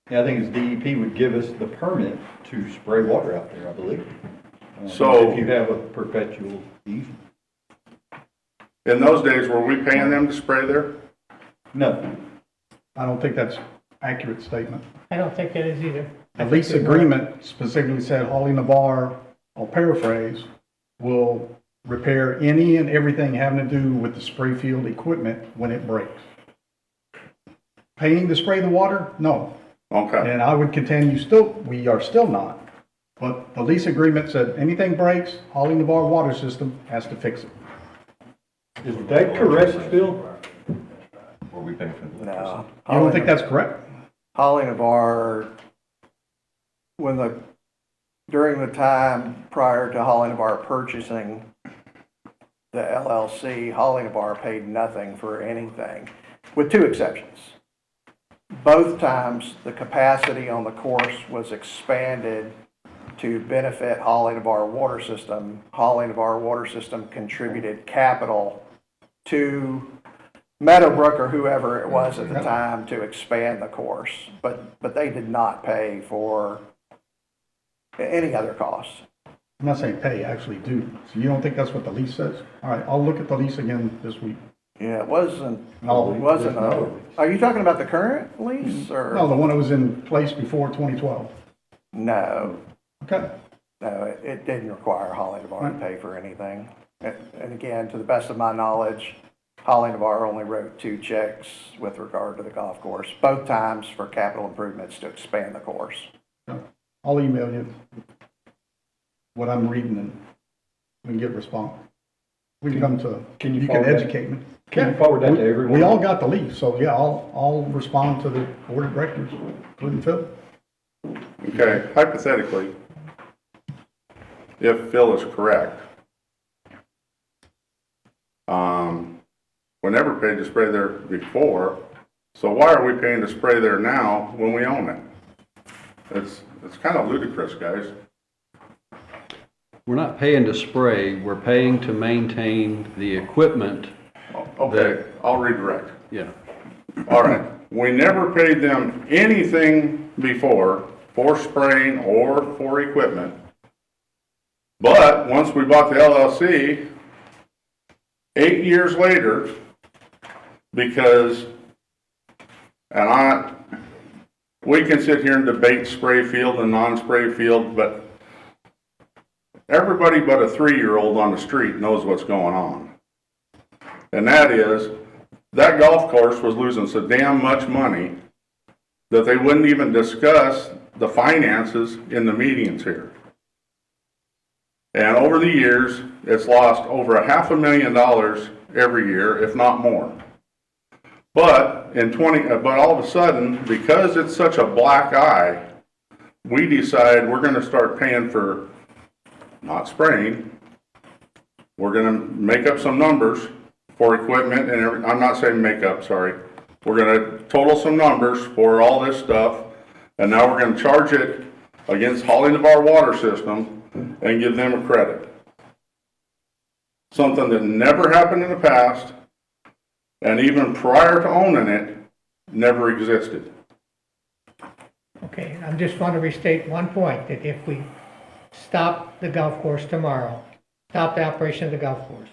Yeah, I think it's DEP would give us the permit to spray water out there, I believe. So- If you have a perpetual easement. In those days, were we paying them to spray there? No, I don't think that's accurate statement. I don't think that is either. The lease agreement specifically said Holly Navarre, I'll paraphrase, will repair any and everything having to do with the spray field equipment when it breaks. Paying to spray the water? No. Okay, And I would contend we are still not. But the lease agreement said anything breaks, Holly Navarre Water System has to fix it. is that correct, Phil? Were we paying for the No. You don't think that's correct? Holly Navarre, during the time prior to Holly Navarre purchasing the LLC, Holly Navarre paid nothing for anything, with two exceptions. Both times, the capacity on the course was expanded to benefit Holly Navarre Water System. Holly Navarre Water System contributed capital to Meadowbrook or whoever it was at the time to expand the course, but they did not pay for any other costs. I'm not saying pay, actually do. So you don't think that's what the lease says? All right, I'll look at the lease again this week. Yeah, it wasn't, No, are you talking about the current lease or? No, the one that was in place before 2012. No, Okay. no, it didn't require Holly Navarre to pay for anything. And again, to the best of my knowledge, Holly Navarre only wrote 2 checks with regard to the golf course, both times for capital improvements to expand the course. I'll email you what I'm reading and we can get a response. We can come to, Can you you can forward that? educate me. Can you forward that to everyone? We all got the lease, so yeah, I'll respond to the board of directors, including Phil. okay, hypothetically, if Phil is correct, we never paid to spray there before, so why are we paying to spray there now when we own it? It's kind of ludicrous, guys. We're not paying to spray, we're paying to maintain the equipment. Okay, I'll redirect. Yeah. All right, we never paid them anything before for spraying or for equipment. But once we bought the LLC, 8 years later, because, we can sit here and debate spray field and non-spray field, but everybody but a 3-year-old on the street knows what's going on. And that is, that golf course was losing so damn much money that they wouldn't even discuss the finances in the meetings here. And over the years, it's lost over $500,000 every year, if not more. But all of a sudden, because it's such a black eye, we decide we're gonna start paying for not spraying. We're gonna make up some numbers for equipment and I'm not saying make up, sorry. We're gonna total some numbers for all this stuff, and now we're gonna charge it against Holly Navarre Water System and give them a credit. Something that never happened in the past, and even prior to owning it, never existed. Okay, I just want to restate one point, that if we stop the golf course tomorrow, stop the operation of the golf course,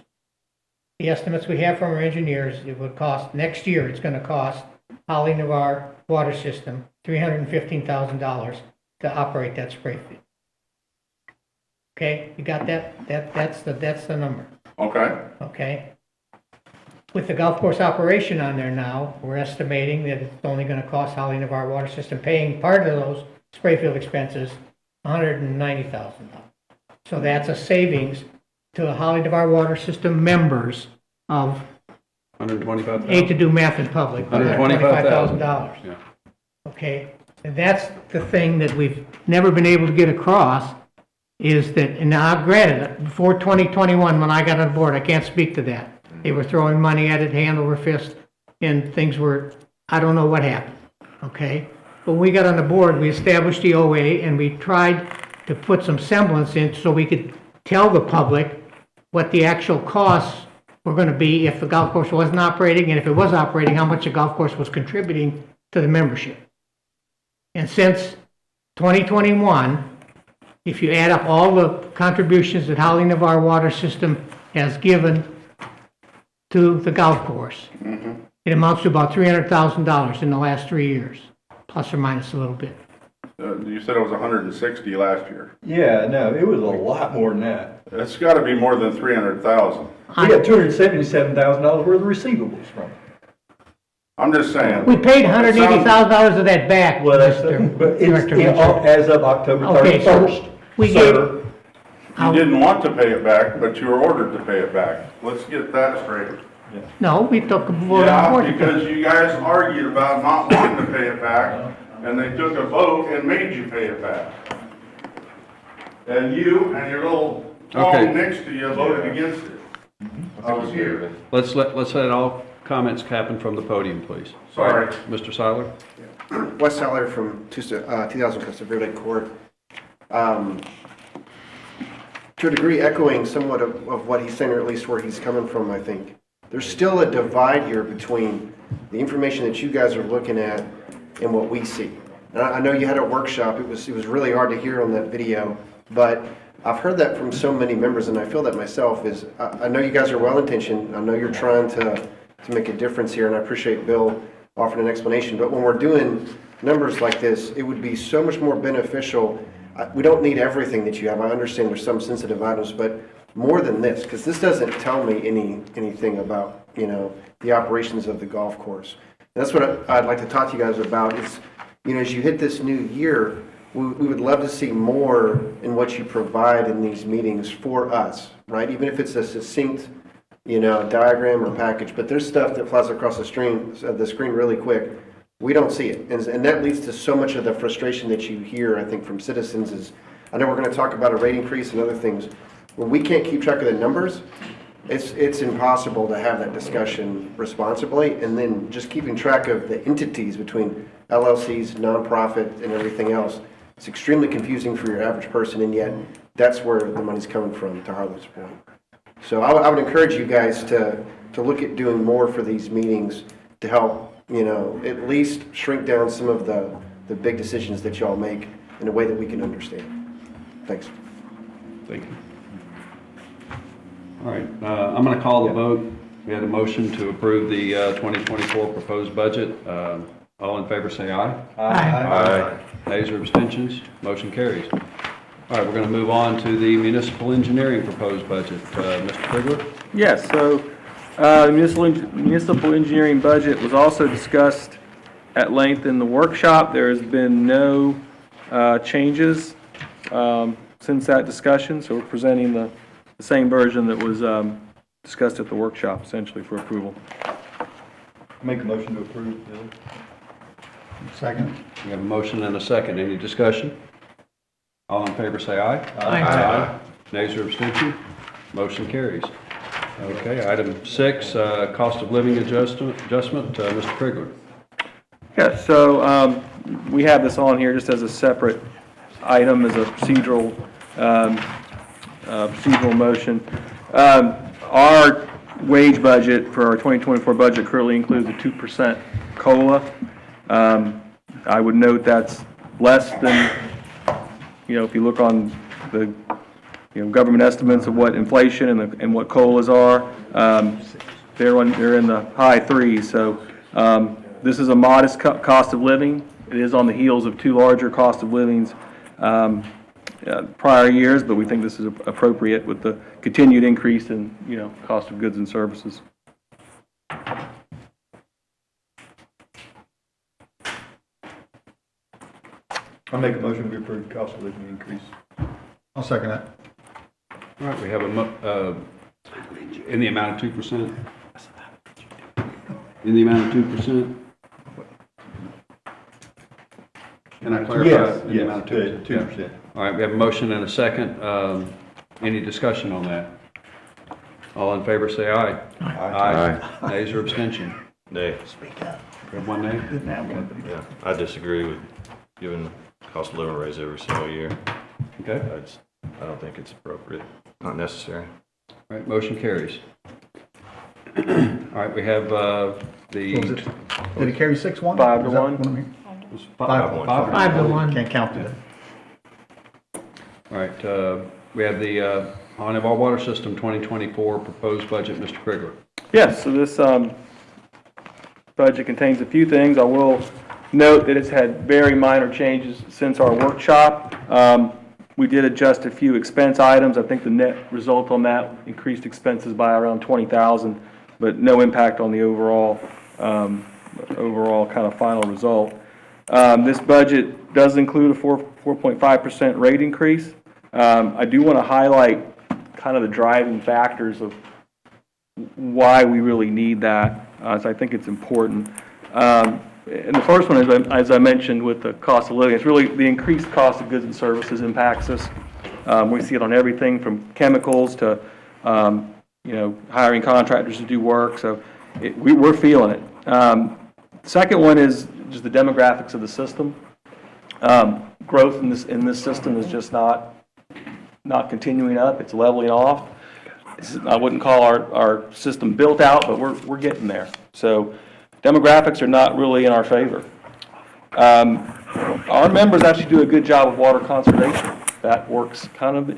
the estimates we have from our engineers, it would cost, next year, it's going to cost Holly Navarre Water System $315,000 to operate that spray field. Okay, you got that? That's the number, Okay? okay? With the golf course operation on there now, we're estimating that it's only going to cost Holly Navarre Water System, paying part of those spray field expenses, $190,000. So that's a savings to the Holly Navarre Water System members of, $125,000. hate to do math in public, but $125,000. Yeah. Okay, and that's the thing that we've never been able to get across, is that, and now granted, before 2021, when I got on board, I can't speak to that. They were throwing money at it hand over fist, and things were, I don't know what happened, okay? But when we got on the board, we established the OA, and we tried to put some semblance in so we could tell the public what the actual costs were going to be if the golf course wasn't operating, and if it was operating, how much the golf course was contributing to the membership. And since 2021, if you add up all the contributions that Holly Navarre Water System has given to the golf course, it amounts to about $300,000 in the last 3 years, plus or minus a little bit. You said it was 160 last year. Yeah, no, it was a lot more than that. It's gotta be more than 300,000. We got $277,000 worth of receivables from it. I'm just saying. We paid $180,000 of that back, Well, that's, Mr. but it's, Director. as of October Okay, so 31st. we Sir, You didn't want to pay it back, but you were ordered to pay it back. Let's get that straight. No, we took a vote on Yeah, board to pay. because you guys argued about not wanting to pay it back, and they took a vote and made you pay it back. And you and your little Okay. phone next to you voted against it. I was here. Let's let all comments happen from the podium, please. Sorry. Mr. Seiler? Wes Seller from 2000 Costa Verde Court. To a degree echoing somewhat of what he's saying, or at least where he's coming from, I think. There's still a divide here between the information that you guys are looking at and what we see. And I know you had a workshop, it was really hard to hear on that video, but I've heard that from so many members, and I feel that myself, is I know you guys are well-intentioned, I know you're trying to make a difference here, and I appreciate Bill offering an explanation, but when we're doing numbers like this, it would be so much more beneficial. We don't need everything that you have. I understand there's some sensitive items, but more than this, because this doesn't tell me anything about, the operations of the golf course. And that's what I'd like to talk to you guys about is, as you hit this new year, we would love to see more in what you provide in these meetings for us, right? Even if it's a succinct, diagram or package, but there's stuff that flies across the screen really quick. We don't see it. And that leads to so much of the frustration that you hear, I think, from citizens is, I know we're going to talk about a rate increase and other things. When we can't keep track of the numbers, it's impossible to have that discussion responsibly. And then just keeping track of the entities between LLCs, nonprofit, and everything else, it's extremely confusing for your average person. And yet, that's where the money's coming from, to Harlan's point. So I would encourage you guys to look at doing more for these meetings to help, at least shrink down some of the big decisions that y'all make in a way that we can understand. Thanks. Thank you. All right, I'm going to call the vote. We had a motion to approve the 2024 proposed budget. All in favor say aye. Aye. Nays or abstentions? Motion carries. All right, we're going to move on to the municipal engineering proposed budget. Mr. Prigler? Yes, so municipal engineering budget was also discussed at length in the workshop. There has been no changes since that discussion, so we're presenting the same version that was discussed at the workshop, essentially for approval. Make a motion to approve, Bill. Second. We have a motion and a second. Any discussion? All in favor say aye. Aye. Nays or abstention? Motion carries. Okay, item 6, cost of living adjustment, Mr. Prigler. Yeah, so we have this on here just as a separate item, as a procedural motion. Our wage budget for our 2024 budget currently includes a 2% COLA. I would note that's less than, if you look on the government estimates of what inflation and what COLAs are, they're in the high threes. So this is a modest cost of living. It is on the heels of 2 larger cost of livings prior years, but we think this is appropriate with the continued increase in cost of goods and services. I'll make a motion to approve cost of living increase. I'll second that. All right, we have in the amount of 2%? In the amount of 2%? Can I clarify? Yes, In the amount of 2%? 2%. Yeah. All right, we have a motion and a second. Any discussion on that? All in favor say aye. Aye. Nays or abstention? Nay. We have 1 nay? Yeah, I disagree with giving cost of living raise every single year. Okay. I don't think it's appropriate, not necessary. All right, motion carries. All right, we have Did it carry 6-1? 5 to Is that 1? what I'm hearing? 5 to 1. Can't count that. All right, we have the Holly Navarre Water System 2024 proposed budget, Mr. Krigler. Yes, so this budget contains a few things. I will note that it's had very minor changes since our workshop. We did adjust a few expense items. I think the net result on that increased expenses by around 20,000, but no impact on the overall kind of final result. This budget does include a 4.5% rate increase. I do want to highlight kind of the driving factors of why we really need that, so I think it's important. And the first one is, as I mentioned, with the cost of living, it's really the increased cost of goods and services impacts us. We see it on everything from chemicals to, hiring contractors to do work, so we're feeling it. Second one is just the demographics of the system. Growth in this system is just not continuing up, it's leveling off. I wouldn't call our system built out, but we're getting there. So demographics are not really in our favor. Our members actually do a good job of water conservation. That works kind of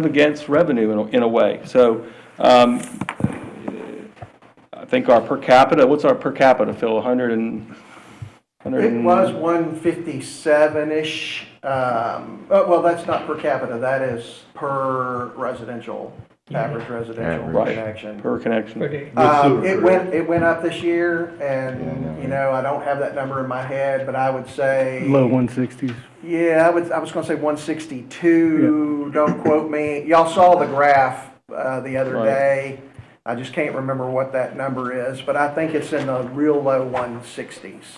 against revenue in a way. So I think our per capita, what's our per capita, Phil? 100 and It was 157-ish. Well, that's not per capita, that is per residential, average residential Right. connection. per connection. Okay. It went up this year, and, I don't have that number in my head, but I would say. Low 160s. Yeah, I was gonna say 162, don't quote me. Y'all saw the graph, the other Right. day. I just can't remember what that number is, but I think it's in the real low 160s.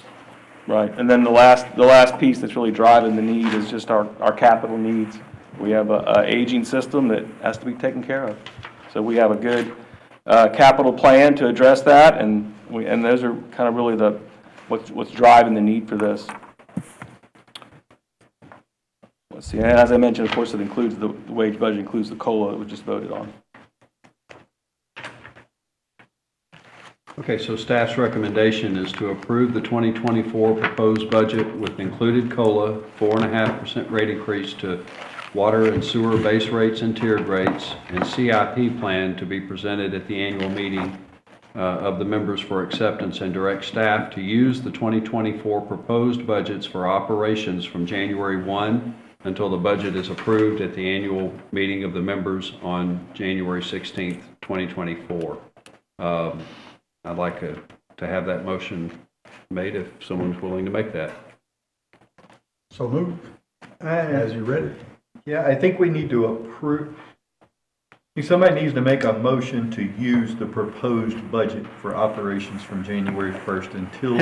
Right, and then the last piece that's really driving the need is just our capital needs. We have a aging system that has to be taken care of. So we have a good capital plan to address that, and those are kind of really what's driving the need for this. Let's see, and as I mentioned, of course, it includes the wage budget includes the COLA that we just voted on. Okay, so staff's recommendation is to approve the 2024 proposed budget with included COLA, 4.5% rate increase to water and sewer base rates and tiered rates, and CIP plan to be presented at the annual meeting of the members for acceptance, and direct staff to use the 2024 proposed budgets for operations from January 1 until the budget is approved at the annual meeting of the members on January 16th, 2024. I'd like to have that motion made if someone's willing to make that. So move, as you read it. Yeah, I think we need to approve, somebody needs to make a motion to use the proposed budget for operations from January 1st until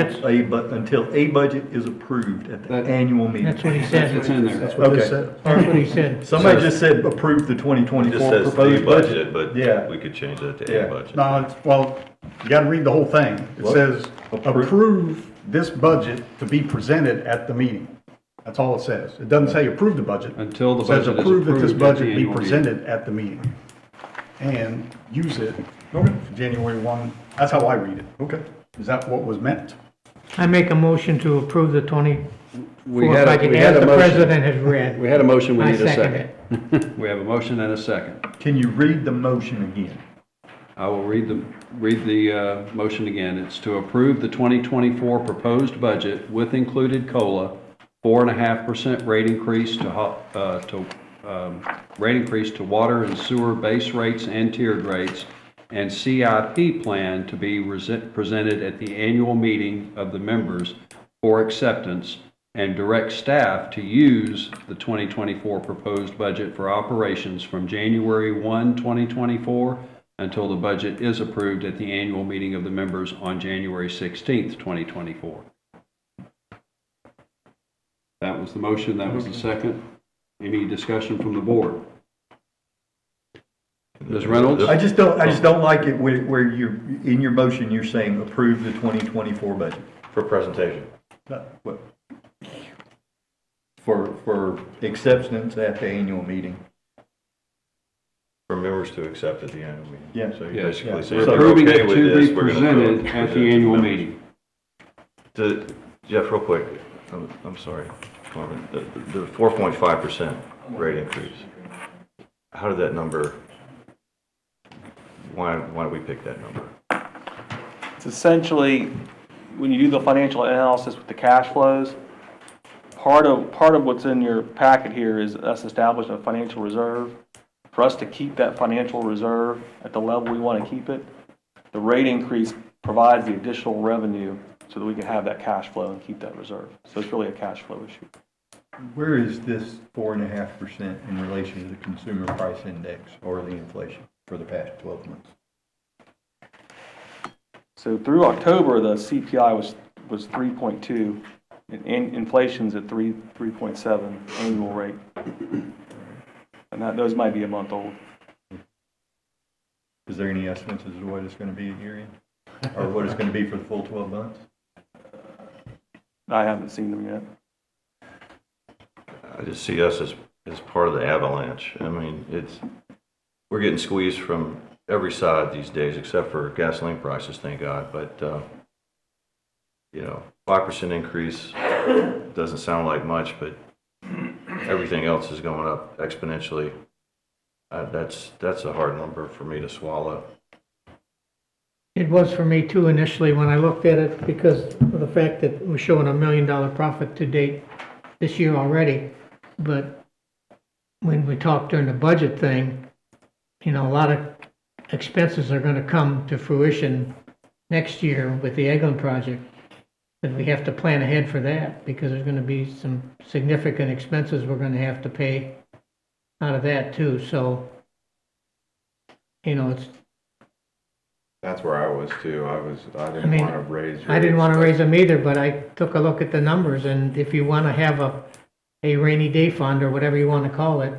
a budget is approved at the annual meeting. That's what he said. It's in there. That's what they Okay. said. That's what he said. Somebody just said approve the It 2024 just says the proposed budget, budget. but Yeah. we could change that to Yeah. a budget. No, well, you gotta read the whole thing. It What? says, Approve. approve this budget to be presented at the meeting. That's all it says. It doesn't say approve the budget. Until the It says budget is approve that this approved at the budget be annual meeting. presented at the meeting. And use it January 1. That's how I read it. Okay. Is that what was meant? I make a motion to approve the 24 We had a budget as the motion. president has read. We had a motion, we I need a second second. it. We have a motion and a second. Can you read the motion again? I will read the motion again. It's to approve the 2024 proposed budget with included COLA, 4.5% rate increase to water and sewer base rates and tiered rates, and CIP plan to be presented at the annual meeting of the members for acceptance, and direct staff to use the 2024 proposed budget for operations from January 1, 2024 until the budget is approved at the annual meeting of the members on January 16th, 2024. That was the motion, that was the second. Any discussion from the board? Ms. Reynolds? I just don't like it where you, in your motion, you're saying approve the 2024 budget. For presentation. What? For acceptance at the annual meeting. For members to accept at the annual meeting. Yeah. So you Yes. basically say, We're if you're approving okay it with to this, be we're gonna presented present at it the to annual members. meeting. Jeff, real quick, I'm sorry, Carmen, the 4.5% rate increase, how did that number, why did we pick that number? It's essentially, when you do the financial analysis with the cash flows, part of what's in your packet here is us establishing a financial reserve. For us to keep that financial reserve at the level we want to keep it, the rate increase provides the additional revenue so that we can have that cash flow and keep that reserve. So it's really a cash flow issue. Where is this 4.5% in relation to the consumer price index or the inflation for the past 12 months? So through October, the CPI was 3.2, and inflation's at 3.7 annual rate. And those might be a month old. Is there any estimates as to what it's going to be at year end? Or what it's going to be for the full 12 months? I haven't seen them yet. I just see us as part of the avalanche. I mean, we're getting squeezed from every side these days, except for gasoline prices, thank God. But, 5% increase doesn't sound like much, but everything else is going up exponentially. That's a hard number for me to swallow. It was for me too initially when I looked at it because of the fact that we're showing $1 million profit to date this year already. But when we talked during the budget thing, a lot of expenses are going to come to fruition next year with the Eglin project. And we have to plan ahead for that because there's going to be some significant expenses we're going to have to pay out of that too. So, it's. That's where I was too. I didn't want to raise. I didn't want to raise them either, but I took a look at the numbers, and if you want to have a rainy day fund or whatever you want to call it,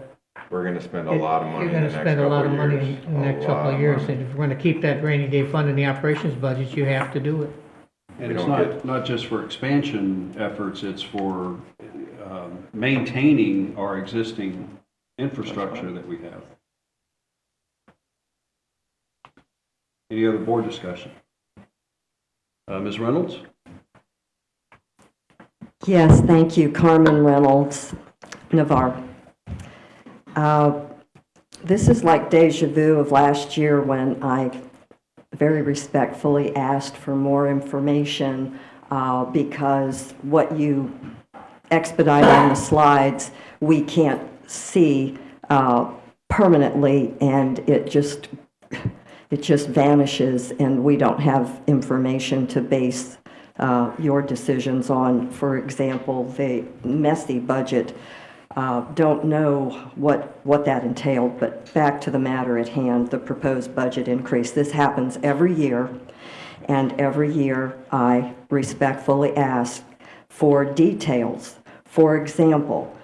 we're going to spend a lot of money. You're going to spend a lot of money in the next couple of years. And if we're going to keep that rainy day fund in the operations budget, you have to do it. And it's not just for expansion efforts, it's for maintaining our existing infrastructure that we have. Any other board discussion? Ms. Reynolds? Yes, thank you. Carmen Reynolds, Navarre. This is like deja vu of last year when I very respectfully asked for more information because what you expedite on the slides, we can't see permanently, and it just vanishes, and we don't have information to base your decisions on. For example, the messy budget, don't know what that entailed, but back to the matter at hand, the proposed budget increase. This happens every year, and every year I respectfully ask for details. For example,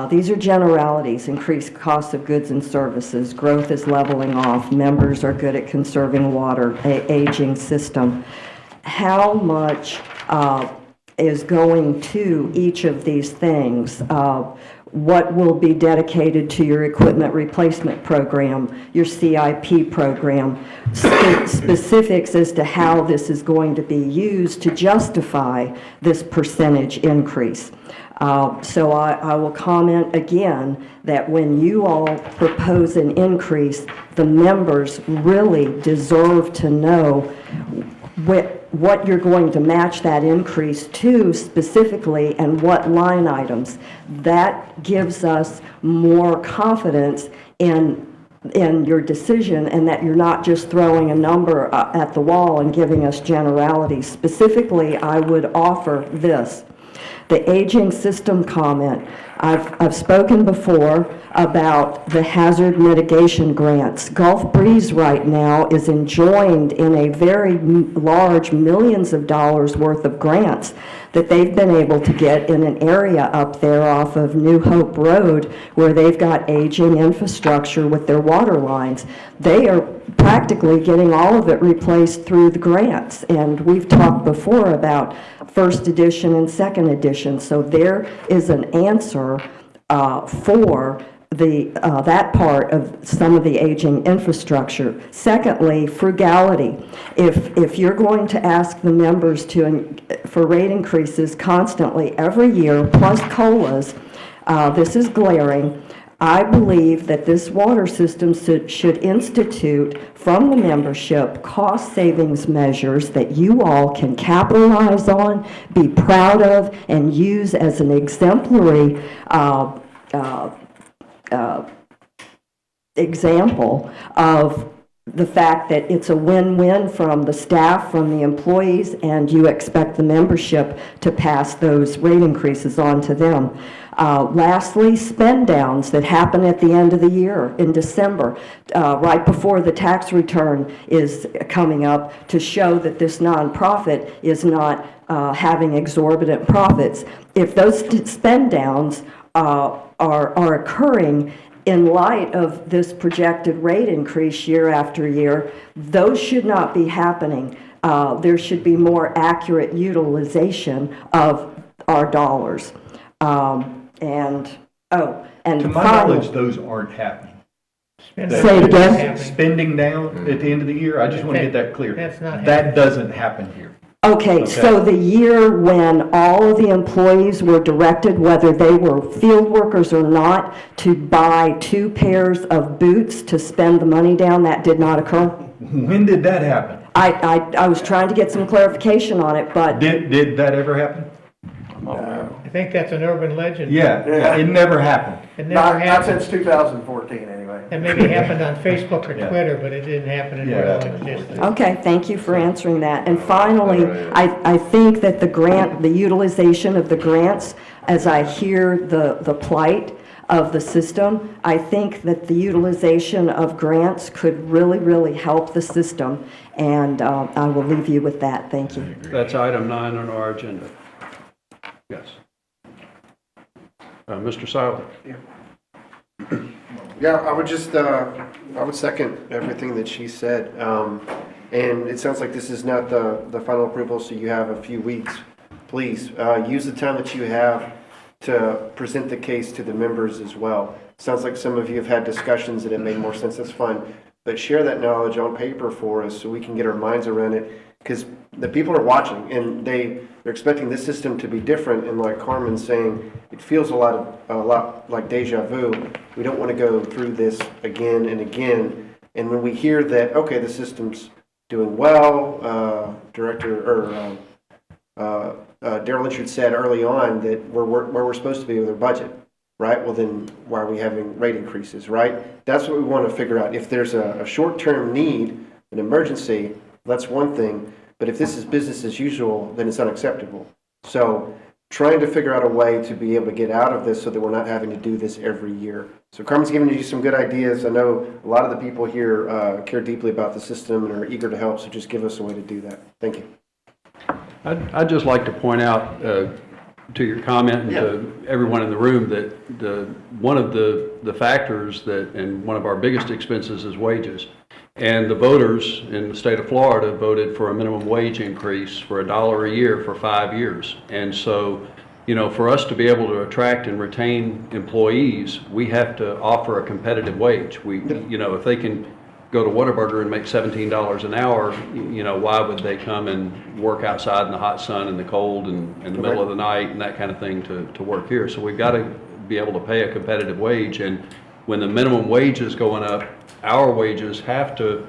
these are generalities: increased cost of goods and services, growth is leveling off, members are good at conserving water, aging system. How much is going to each of these things? What will be dedicated to your equipment replacement program, your CIP program, specifics as to how this is going to be used to justify this percentage increase. So I will comment again that when you all propose an increase, the members really deserve to know what you're going to match that increase to specifically and what line items. That gives us more confidence in your decision, and that you're not just throwing a number at the wall and giving us generalities. Specifically, I would offer this. The aging system comment. I've spoken before about the hazard mitigation grants. Gulf Breeze right now is enjoined in a very large millions of dollars worth of grants that they've been able to get in an area up there off of New Hope Road where they've got aging infrastructure with their water lines. They are practically getting all of it replaced through the grants. And we've talked before about first edition and second edition. So there is an answer for that part of some of the aging infrastructure. Secondly, frugality. If you're going to ask the members for rate increases constantly every year, plus COLAs, this is glaring. I believe that this water system should institute from the membership cost savings measures that you all can capitalize on, be proud of, and use as an exemplary example of the fact that it's a win-win from the staff, from the employees, and you expect the membership to pass those rate increases on to them. Lastly, spend downs that happen at the end of the year in December, right before the tax return is coming up, to show that this nonprofit is not having exorbitant profits. If those spend downs are occurring in light of this projected rate increase year after year, those should not be happening. There should be more accurate utilization of our dollars. And To my finally, knowledge, those aren't happening. Say it again? Spending down at the end of the year, I just want to get that clear. That's not That doesn't happen here. Okay, so the year when all of the employees were directed, whether they were field workers or not, to buy 2 pairs of boots to spend the money down, that did not occur? When did that happen? I was trying to get some clarification on it, but Did that ever happen? I think that's an urban legend. Yeah, it never happened. It never Not happened. since 2014, anyway. It maybe happened on Facebook or Yeah. Twitter, but it didn't happen in Yeah. real existence. okay, thank you for answering that. And finally, I think that the utilization of the grants, as I hear the plight of the system, I think that the utilization of grants could really, really help the system. And I will leave you with that. Thank you. That's item 9 on our agenda. Yes. Mr. Seiler? Yeah, I would just, I would second everything that she said. And it sounds like this is not the final approval, so you have a few weeks. Please, use the time that you have to present the case to the members as well. Sounds like some of you have had discussions and it made more sense, that's fine. But share that knowledge on paper for us so we can get our minds around it. Because the people are watching and they're expecting this system to be different. And like Carmen's saying, it feels a lot like deja vu. We don't want to go through this again and again. And when we hear that, okay, the system's doing well, Daryl Lynchard said early on that we're where we're supposed to be with our budget, right? Well, then why are we having rate increases, right? That's what we want to figure out. If there's a short-term need, an emergency, that's one thing. But if this is business as usual, then it's unacceptable. So trying to figure out a way to be able to get out of this so that we're not having to do this every year. So Carmen's giving you some good ideas. I know a lot of the people here care deeply about the system and are eager to help, so just give us a way to do that. Thank you. I'd just like to point out to your comment and to everyone in the room that one of the factors and one of our biggest expenses is wages. And the voters in the state of Florida voted for a minimum wage increase for $1 a year for 5 years. And so, for us to be able to attract and retain employees, we have to offer a competitive wage. If they can go to Whataburger and make $17 an hour, why would they come and work outside in the hot sun and the cold and in the middle of the night and that kind of thing to work here? So we've got to be able to pay a competitive wage. And when the minimum wage is going up, our wages have to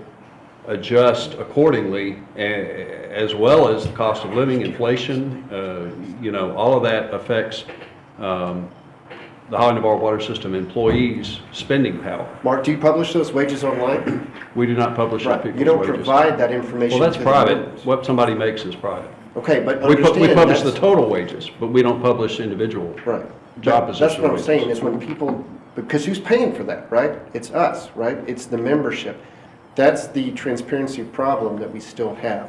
adjust accordingly, as well as the cost of living, inflation. All of that affects the Holly Navarre Water System employees' spending power. Mark, do you publish those wages online? We do not publish our people's You don't wages. provide that information Well, that's to the private. members. What somebody makes is private. Okay, but We understand publish the that's- total wages, but we don't publish individual Right. job That's position what I'm wages. saying, is when people, because who's paying for that, right? It's us, right? It's the membership. That's the transparency problem that we still have.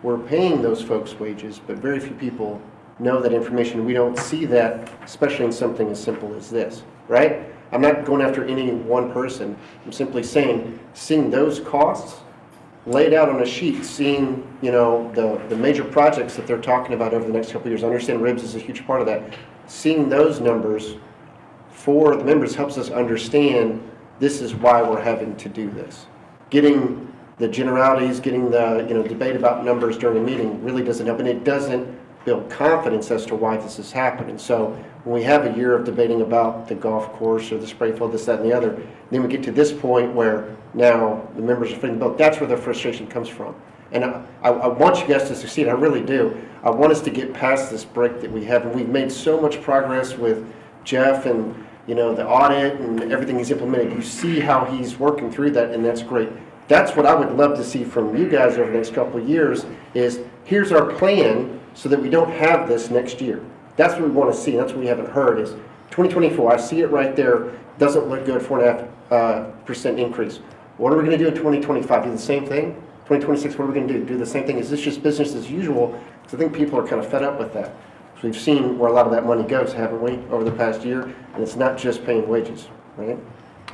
We're paying those folks wages, but very few people know that information. We don't see that, especially in something as simple as this, right? I'm not going after any one person. I'm simply saying, seeing those costs laid out on a sheet, seeing, the major projects that they're talking about over the next couple of years. I understand RIBS is a huge part of that. Seeing those numbers for the members helps us understand this is why we're having to do this. Getting the generalities, getting the debate about numbers during a meeting really doesn't help, and it doesn't build confidence as to why this is happening. So when we have a year of debating about the golf course or the spray field, this, that, and the other, then we get to this point where now the members are footing the bill. That's where the frustration comes from. And I want you guys to succeed. I really do. I want us to get past this break that we have, and we've made so much progress with Jeff and the audit and everything he's implemented. You see how he's working through that, and that's great. That's what I would love to see from you guys over the next couple of years is here's our plan so that we don't have this next year. That's what we want to see. That's what we haven't heard is 2024. I see it right there. Doesn't look good, 4.5% increase. What are we going to do in 2025? Do the same thing? 2026, what are we going to do? Do the same thing? Is this just business as usual? Because I think people are kind of fed up with that. So we've seen where a lot of that money goes, haven't we, over the past year? And it's not just paying wages, right?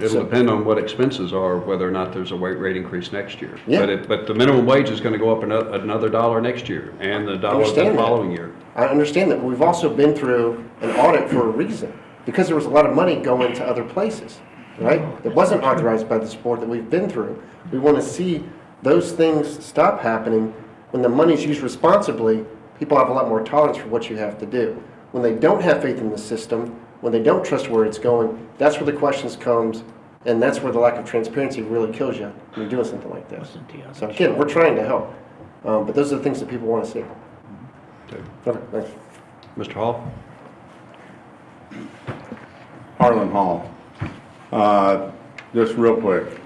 It'll depend on what expenses are, whether or not there's a rate increase next year. Yeah. But the minimum wage is going to go up another $1 next year, and the dollar the following year. I understand that, but we've also been through an audit for a reason, because there was a lot of money going to other places, right? That wasn't authorized by this board that we've been through. We want to see those things stop happening. When the money's used responsibly, people have a lot more tolerance for what you have to do. When they don't have faith in the system, when they don't trust where it's going, that's where the questions comes, and that's where the lack of transparency really kills you when you're doing something like this. So again, we're trying to help, but those are the things that people want to see. Okay, thanks. Mr. Hall? Harlan Hall. Just real quick.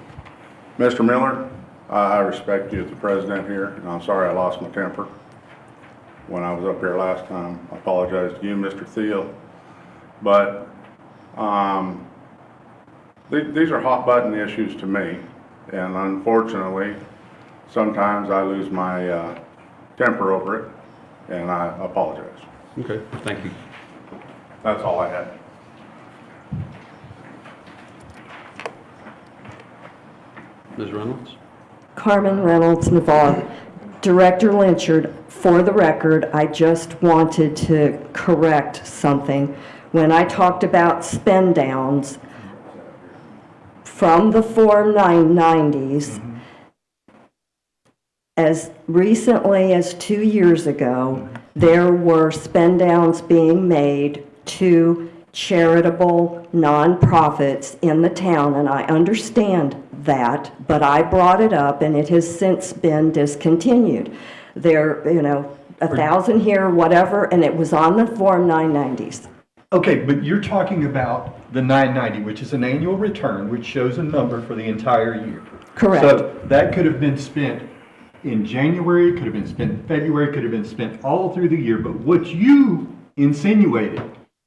Mr. Miller, I respect you as the president here, and I'm sorry I lost my temper when I was up here last time. I apologize to you, Mr. Thiel. But these are hot button issues to me, and unfortunately, sometimes I lose my temper over it, and I apologize. Okay, thank you. That's all I had. Ms. Reynolds? Carmen Reynolds, Navarre. Director Lynchard, for the record, I just wanted to correct something. When I talked about spend downs from the Form 990s, as recently as 2 years ago, there were spend downs being made to charitable nonprofits in the town, and I understand that, but I brought it up and it has since been discontinued. There, 1,000 here, whatever, and it was on the Form 990s. Okay, but you're talking about the 990, which is an annual return, which shows a number for the entire year. Correct. So that could have been spent in January, could have been spent in February, could have been spent all through the year. But what you insinuated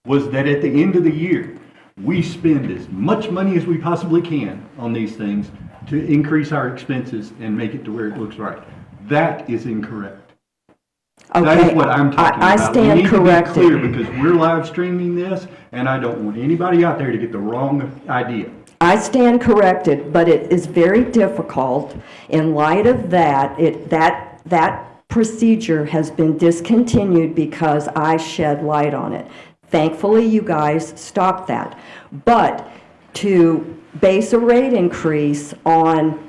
was that at the end of the year, we spend as much money as we possibly can on these things to increase our expenses and make it to where it looks right. That is incorrect. Okay, That is what I'm talking I about. stand We need corrected. to be clear because we're live streaming this, and I don't want anybody out there to get the wrong idea. I stand corrected, but it is very difficult in light of that. That procedure has been discontinued because I shed light on it. Thankfully, you guys stopped that. But to base a rate increase on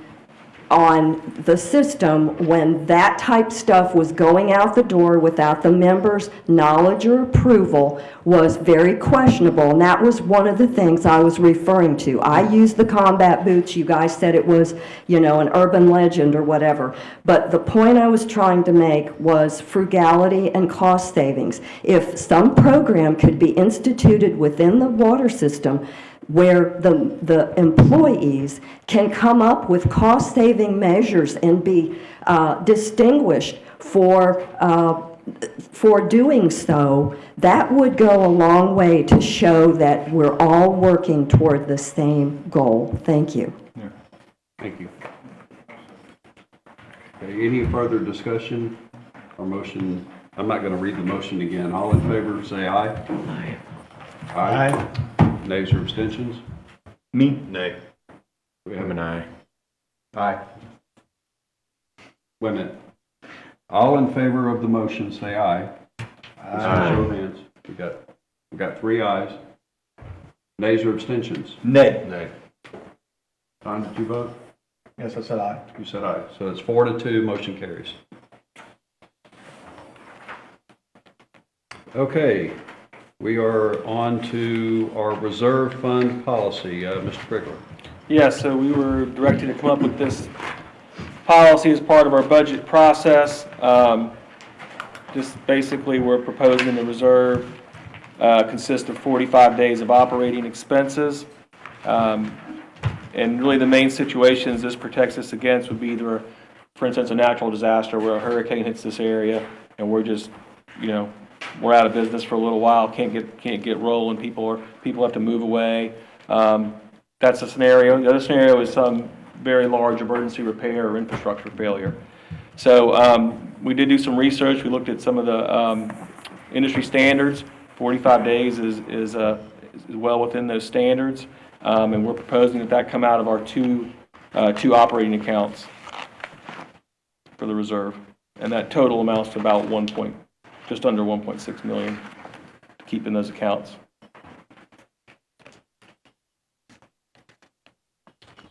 the system when that type stuff was going out the door without the members' knowledge or approval was very questionable, and that was one of the things I was referring to. I used the combat boots. You guys said it was, an urban legend or whatever. But the point I was trying to make was frugality and cost savings. If some program could be instituted within the water system where the employees can come up with cost-saving measures and be distinguished for doing so, that would go a long way to show that we're all working toward the same goal. Thank you. Thank you. Okay, any further discussion or motion? I'm not going to read the motion again. All in favor, say aye. Aye. Aye. Nays or abstentions? Me? Nay. I'm an aye. Aye. Wait a minute. All in favor of the motion, say aye. Aye. Show of hands. We got 3 ayes. Nays or abstentions? Nay. Nay. Don, did you vote? Yes, I said aye. You said aye. So it's 4-2, motion carries. Okay, we are on to our reserve fund policy. Mr. Crickler. Yes, so we were directed to come up with this policy as part of our budget process. Just basically, we're proposing the reserve consist of 45 days of operating expenses. And really, the main situations this protects us against would be either, for instance, a natural disaster where a hurricane hits this area and we're just, we're out of business for a little while, can't get rolling, people have to move away. That's a scenario. The other scenario is some very large emergency repair or infrastructure failure. So we did do some research. We looked at some of the industry standards. 45 days is well within those standards, and we're proposing that come out of our two operating accounts for the reserve, and that total amounts to about just under 1.6 million to keep in those accounts.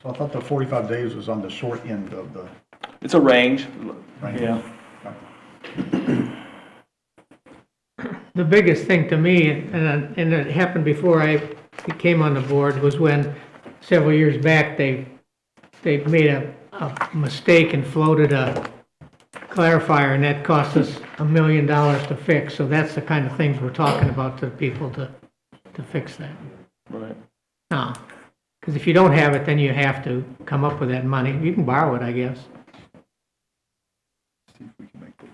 So I thought the 45 days was on the short end of the It's a range. range. Yeah. The biggest thing to me, and it happened before I came on the board, was when several years back they made a mistake and floated a clarifier, and that cost us $1 million to fix. So that's the kind of things we're talking about to people to fix that. Right. Now, because if you don't have it, then you have to come up with that money. You can borrow it, I guess.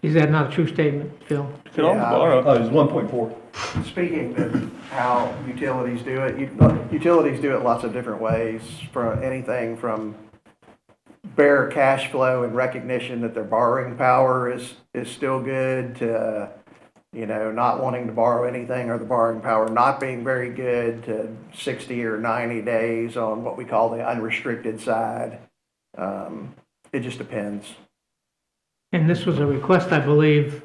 Is that not a true statement, Phil? You could always borrow. Oh, it's 1.4. Speaking of how utilities do it, utilities do it lots of different ways, from anything from bare cash flow and recognition that their borrowing power is still good to, not wanting to borrow anything or the borrowing power not being very good to 60 or 90 days on what we call the unrestricted side. It just depends. And this was a request, I believe,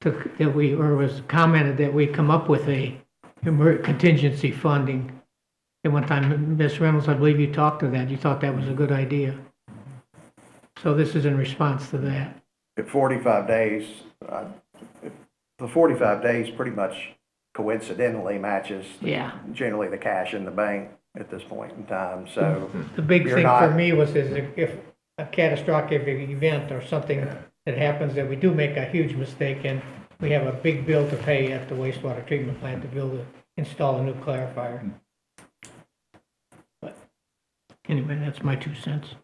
was commented that we come up with a contingency funding. At one time, Ms. Reynolds, I believe you talked to that. You thought that was a good idea. So this is in response to that. At 45 days, the 45 days pretty much coincidentally matches generally the cash in the bank at this point in time. So the big you're thing not- for me was if a catastrophic event or something that happens that we do make a huge mistake and we have a big bill to pay at the wastewater treatment plant to install a new clarifier. But anyway, that's my 2 cents.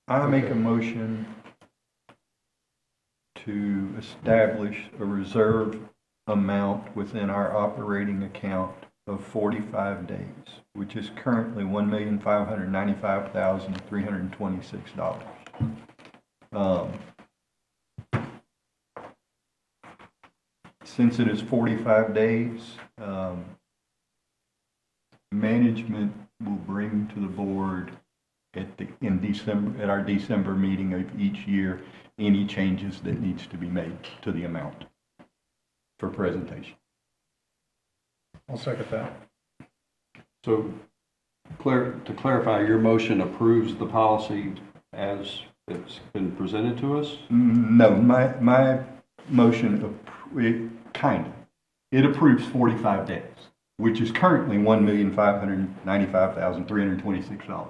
I make a motion to establish a reserve amount within our operating account of 45 days, which is currently $1,595,326. Since it is 45 days, management will bring to the board at our December meeting of each year any changes that needs to be made to the amount for presentation. I'll second that. So to clarify, your motion approves the policy as it's been presented to us? No, my motion, it approves 45 days, which is currently $1,595,326.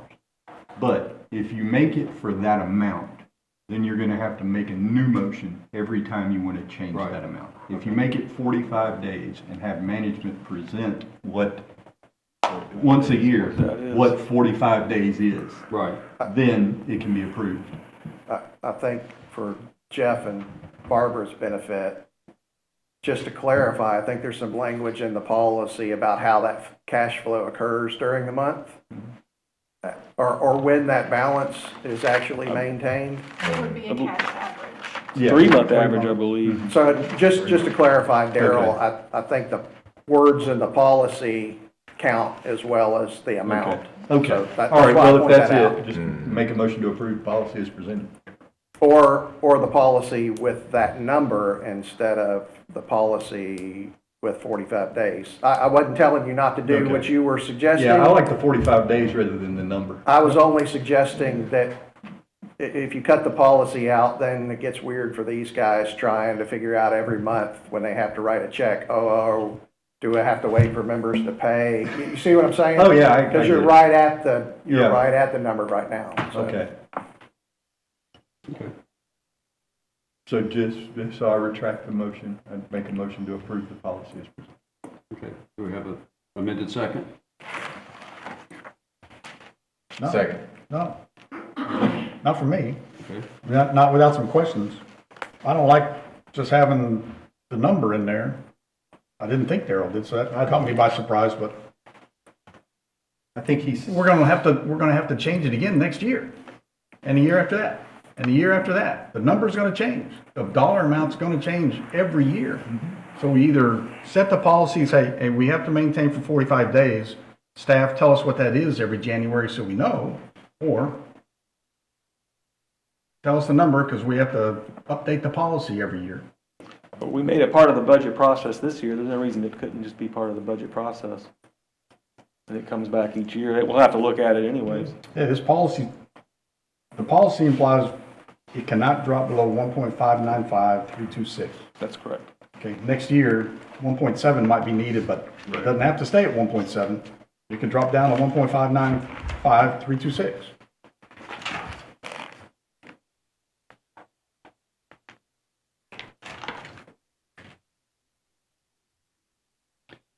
But if you make it for that amount, then you're going to have to make a new motion every time you want to change that amount. If you make it 45 days and have management present once a year, what 45 days is, then it can be approved. I think for Jeff and Barbara's benefit, just to clarify, I think there's some language in the policy about how that cash flow occurs during the month, or when that balance is actually maintained. It would be a cash average. Yeah. 3-month average, I believe. So just to clarify, Daryl, I think the words in the policy count as well as the amount. Okay. So that's All right, why I well, if pointed that's that out. it, just make a motion to approve policy as presented. Or the policy with that number instead of the policy with 45 days. I wasn't telling you not to do what you were suggesting. Yeah, I like the 45 days rather than the number. I was only suggesting that if you cut the policy out, then it gets weird for these guys trying to figure out every month when they have to write a check, oh, do I have to wait for members to pay? You see what I'm saying? Oh, yeah, I Because get you're it. right at the, Yeah. right at the number right now. So. Okay. So just so I retract the motion, I'd make a motion to approve the policy as presented. Okay, do we have an amended second? No. Second. No, not for me. Okay. Not without some questions. I don't like just having the number in there. I didn't think Darryl did, so that caught me by surprise, but I think he's, we're gonna have to change it again next year, and the year after that, and the year after that. The number's gonna change. The dollar amount's gonna change every year. So we either set the policy and say, hey, we have to maintain for 45 days. Staff, tell us what that is every January so we know, or tell us the number because we have to update the policy every year. But we made it part of the budget process this year. There's no reason it couldn't just be part of the budget process. And it comes back each year. We'll have to look at it anyways. Yeah, this policy, the policy implies it cannot drop below 1.595,326. That's correct. Okay, next year, 1.7 might be needed, but it doesn't have to stay at 1.7. It could drop down to 1.595,326.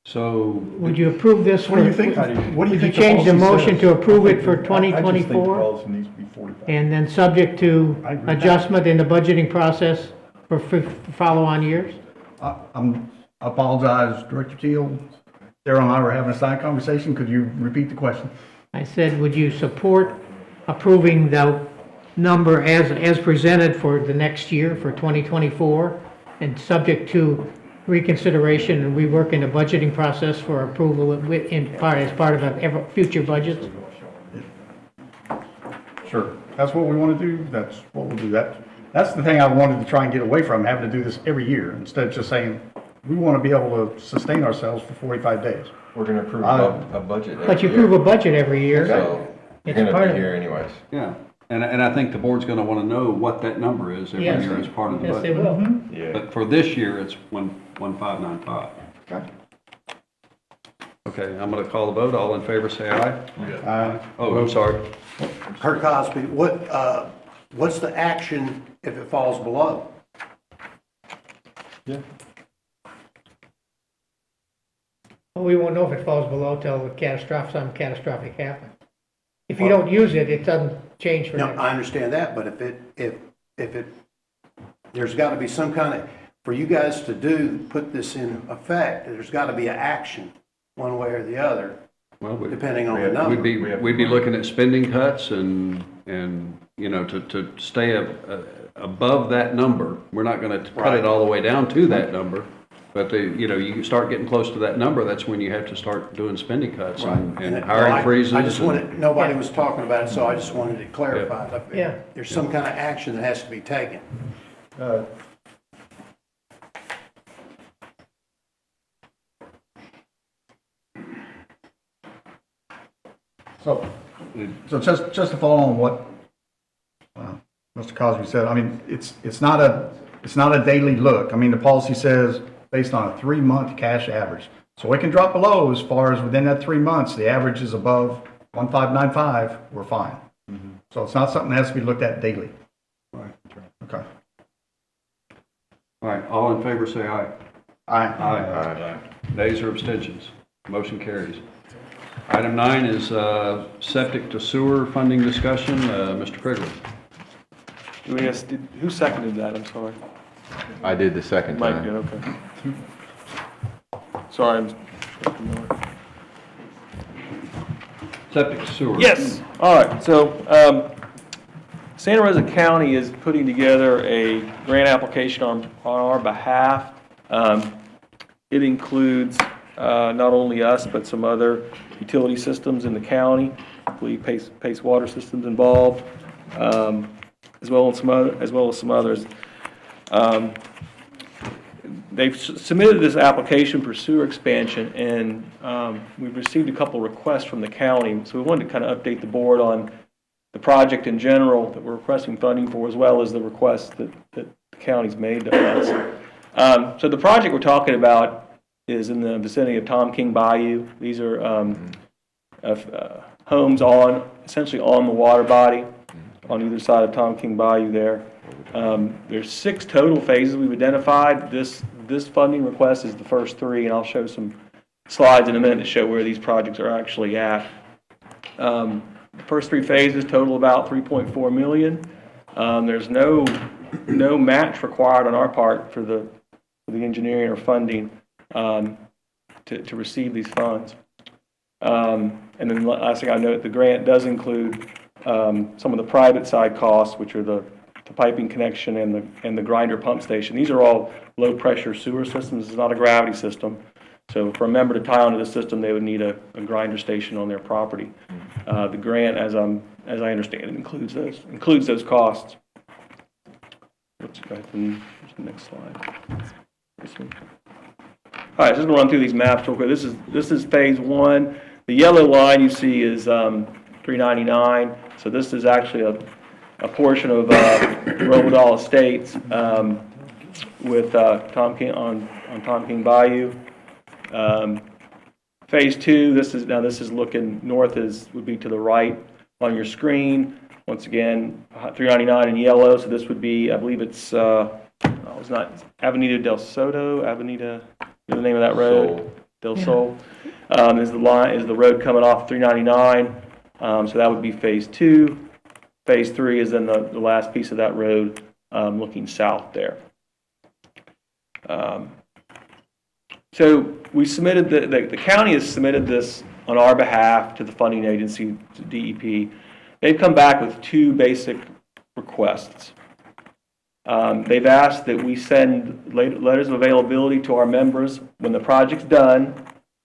So, Would you approve this? What do you for- think? What do you Would you think? change the motion says? to approve it for I just think the 2024? policy needs to be 45. And then subject to I agree with that. adjustment in the budgeting process for follow-on years? I apologize, Director Teal. Darryl and I were having a side conversation. Could you repeat the question? I said, would you support approving the number as presented for the next year, for 2024, and subject to reconsideration and reworking the budgeting process for approval as part of future budgets? Sure. That's what we want to do. That's what we'll do. That's the thing I wanted to try and get away from, having to do this every year, instead of just saying, we want to be able to sustain ourselves for 45 days. We're gonna approve a budget But you every approve year. a budget every year. So you're It's part gonna of be it. here anyways. yeah, and I think the board's gonna wanna know what that number is every Yes. year as part of the Yes, they budget. will. Yeah. But for this year, it's 1.595. Okay. Okay, I'm gonna call the vote. All in favor, say aye. Uh, Oh, I'm sorry. Kurt Cosby, what's the action if it falls below? Yeah. Well, we won't know if it falls below till something catastrophic happens. If you don't use it, it doesn't change for No, next. I understand that, but there's got to be some kind of, for you guys to put this in effect, there's got to be an action, one way or the other, Well, depending on the we'd number. be looking at spending cuts and, you know, to stay above that number. We're not gonna cut it all the way down to that number. But you know, you start getting close to that number, that's when you have to start doing spending cuts and Well, hiring freezes. I just and- wanted, nobody was talking about it, so I just wanted to clarify. Yeah. There's some kind of action that has to be taken. So just to follow on what Mr. Cosby said, I mean, it's not a daily look. I mean, the policy says based on a 3-month cash average. So it can drop below as far as within that 3 months, the average is above 1.595, we're fine. So it's not something that has to be looked at daily. Right. Okay. All right, all in favor, say aye. Aye. Aye. Nays or abstentions? Motion carries. Item 9 is septic to sewer funding discussion. Mr. Kriegler. Who seconded that? I'm sorry. I did the second Mike time. did, okay. Sorry, Septic to sewer. Yes, all right, so, Santa Rosa County is putting together a grant application on our behalf. It includes, not only us, but some other utility systems in the county. I believe Pace Water Systems involved, as well as some others. they've submitted this application for sewer expansion, and we've received a couple requests from the county. So we wanted to kind of update the board on the project in general that we're requesting funding for, as well as the requests that the county's made to us. So the project we're talking about is in the vicinity of Tom King Bayou. These are homes essentially on the water body on either side of Tom King Bayou there. There's 6 total phases we've identified. This funding request is the first 3, and I'll show some slides in a minute to show where these projects are actually at. The first 3 phases total about $3.4 million. There's no match required on our part for the engineering or funding to receive these funds. And then the last thing I note, the grant does include some of the private side costs, which are the piping connection and the grinder pump station. These are all low pressure sewer systems. It's not a gravity system. So for a member to tie onto the system, they would need a grinder station on their property. The grant, as I understand it, includes those costs. Let's go ahead and the next slide. All right, just gonna run through these maps real quick. This is phase 1. The yellow line you see is 399. So this is actually a portion of Robodall Estates with Tom King on Tom King Bayou. Phase 2. This is looking north. Would be to the right on your screen. Once again, 399 in yellow. So this would be, I believe it's not Avenida del Soto. Avenida, the name of that road. Sol. Del Sol is the road coming off 399. So that would be phase 2. Phase 3 is then the last piece of that road looking south there. So we submitted the county has submitted this on our behalf to the funding agency, to DEP. They've come back with 2 basic requests. They've asked that we send letters of availability to our members when the project's done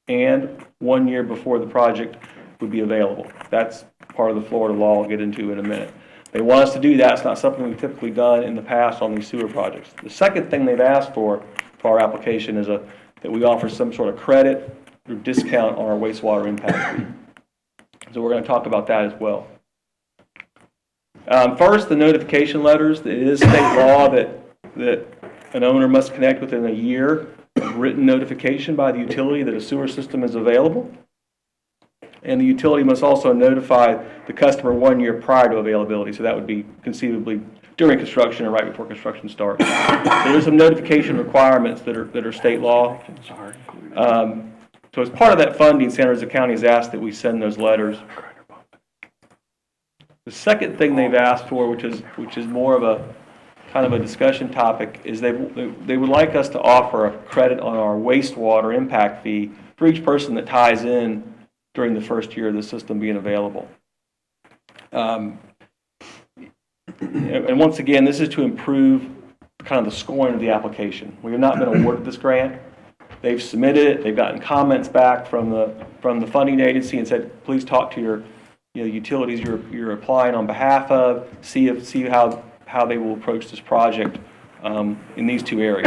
and 1 year before the project would be available. That's part of the Florida law I'll get into in a minute. They want us to do that. It's not something we've typically done in the past on these sewer projects. The second thing they've asked for our application is that we offer some sort of credit or discount on our wastewater impact fee. So we're going to talk about that as well. First, the notification letters. It is state law that an owner must connect within a year of written notification by the utility that a sewer system is available. And the utility must also notify the customer 1 year prior to availability. So that would be conceivably during construction or right before construction starts. So there's some notification requirements that are state law. So as part of that funding, Santa Rosa County has asked that we send those letters. The second thing they've asked for, which is more of a kind of a discussion topic, is they would like us to offer a credit on our wastewater impact fee for each person that ties in during the first year of the system being available. And once again, this is to improve kind of the scoring of the application. We have not been awarded this grant. They've submitted it. They've gotten comments back from the funding agency and said, please talk to your utilities you're applying on behalf of. See how they will approach this project in these 2 areas.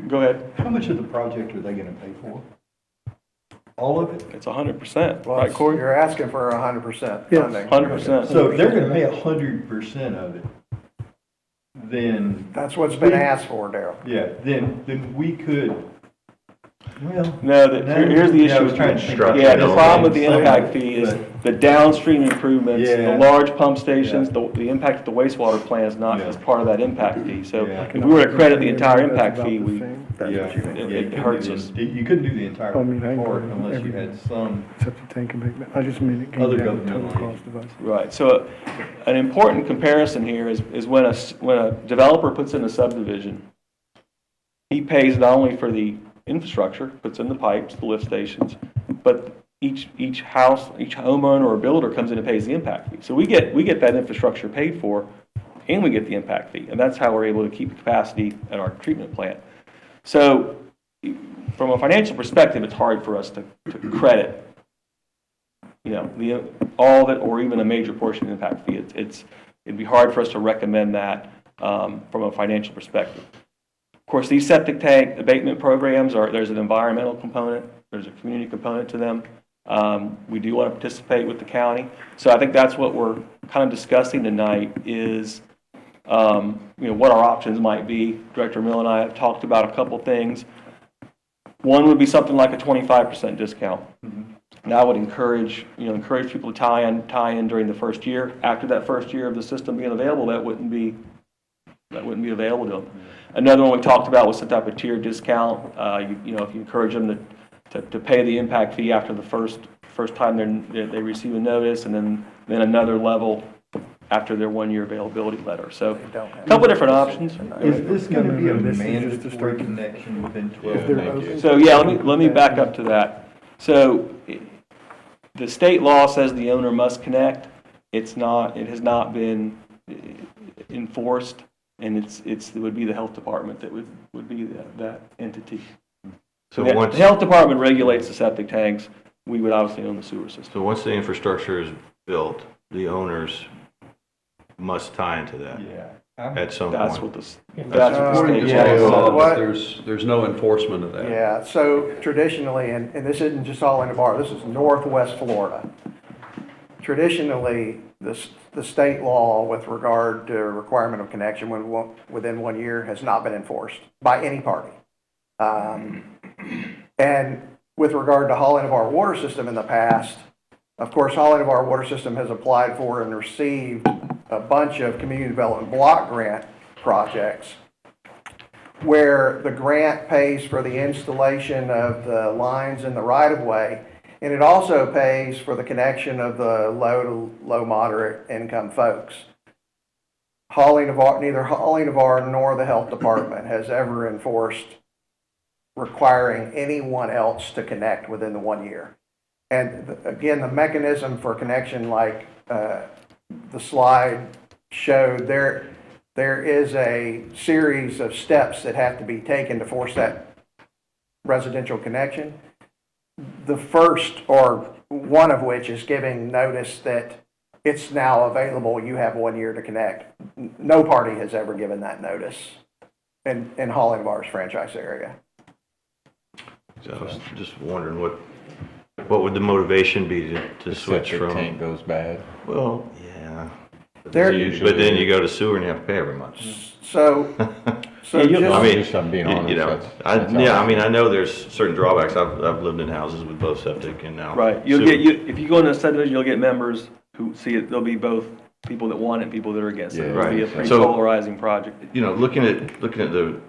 Go ahead. How much of the project are they gonna pay for? All of it? It's 100%, Well, right, Corey? you're asking for 100% Yes. funding. 100%. So if they're gonna pay 100% of it, then, That's what's been asked for, Darrell. yeah, then we could, well. No, here's the Yeah, I issue. was trying to think. Yeah, the problem with the Some- impact fee is but- the downstream improvements, the Yeah. large pump stations, Yeah. the impact of the wastewater plant is not Yeah. as part of that impact fee. So Yeah. if we were to credit the entire impact fee, Yeah, it hurts us. You couldn't do the entire part unless you had some I just mean it other government money. Right. So an important comparison here is when a developer puts in a subdivision, he pays not only for the infrastructure, puts in the pipes, the lift stations, but each house, each homeowner or builder comes in and pays the impact fee. So we get that infrastructure paid for, and we get the impact fee, and that's how we're able to keep capacity at our treatment plant. So from a financial perspective, it's hard for us to credit, all of it or even a major portion of the impact fee. It'd be hard for us to recommend that from a financial perspective. course, these septic tank abatement programs there's an environmental component, there's a community component to them. We do want to participate with the county. So I think that's what we're kind of discussing tonight is, what our options might be. Director Mill and I have talked about a couple things. One would be something like a 25% discount. And I would encourage people to tie in during the first year. After that first year of the system being available, that wouldn't be available to them. Another one we talked about was some type of tier discount. If you encourage them to pay the impact fee after the first time they receive a notice, and then another level after their 1-year availability letter. So a couple of different options. Is this gonna be a mandatory connection within 12 months? So yeah, let me back up to that. So the state law says the owner must connect. It has not been enforced, and it would be the health department that would be that entity. So The once, health department regulates the septic tanks. We would obviously own the sewer system. so once the infrastructure is built, the owners must tie into that Yeah. at some That's point. what the According to state state law. law, What? there's no enforcement of that. Yeah, so traditionally, and this isn't just all in the bar, this is Northwest Florida. Traditionally, the state law with regard to requirement of connection within 1 year has not been enforced by any party. And with regard to hauling of our water system in the past, of course, hauling of our water system has applied for and received a bunch of community development block grant projects where the grant pays for the installation of the lines in the right-of-way, and it also pays for the connection of the low moderate income folks. Neither hauling of our nor the health department has ever enforced requiring anyone else to connect within the 1 year. And again, the mechanism for connection, like the slide showed, there is a series of steps that have to be taken to force that residential connection. The first, or one of which, is giving notice that it's now available, you have 1 year to connect. No party has ever given that notice in Hauling Bars franchise area. So I was just wondering what would the motivation be to switch Septic from? tank goes bad. Well, yeah. But There- then you go to sewer and you have to pay every month. So I mean, Just I'm being honest. I know there's certain drawbacks. I've lived in houses with both septic and now. Right. sewer. If you go into a subdivision, you'll get members who see it. There'll be both people that want it and people that are against it. Yeah, It'll be a right. pretty So- polarizing project. Looking at the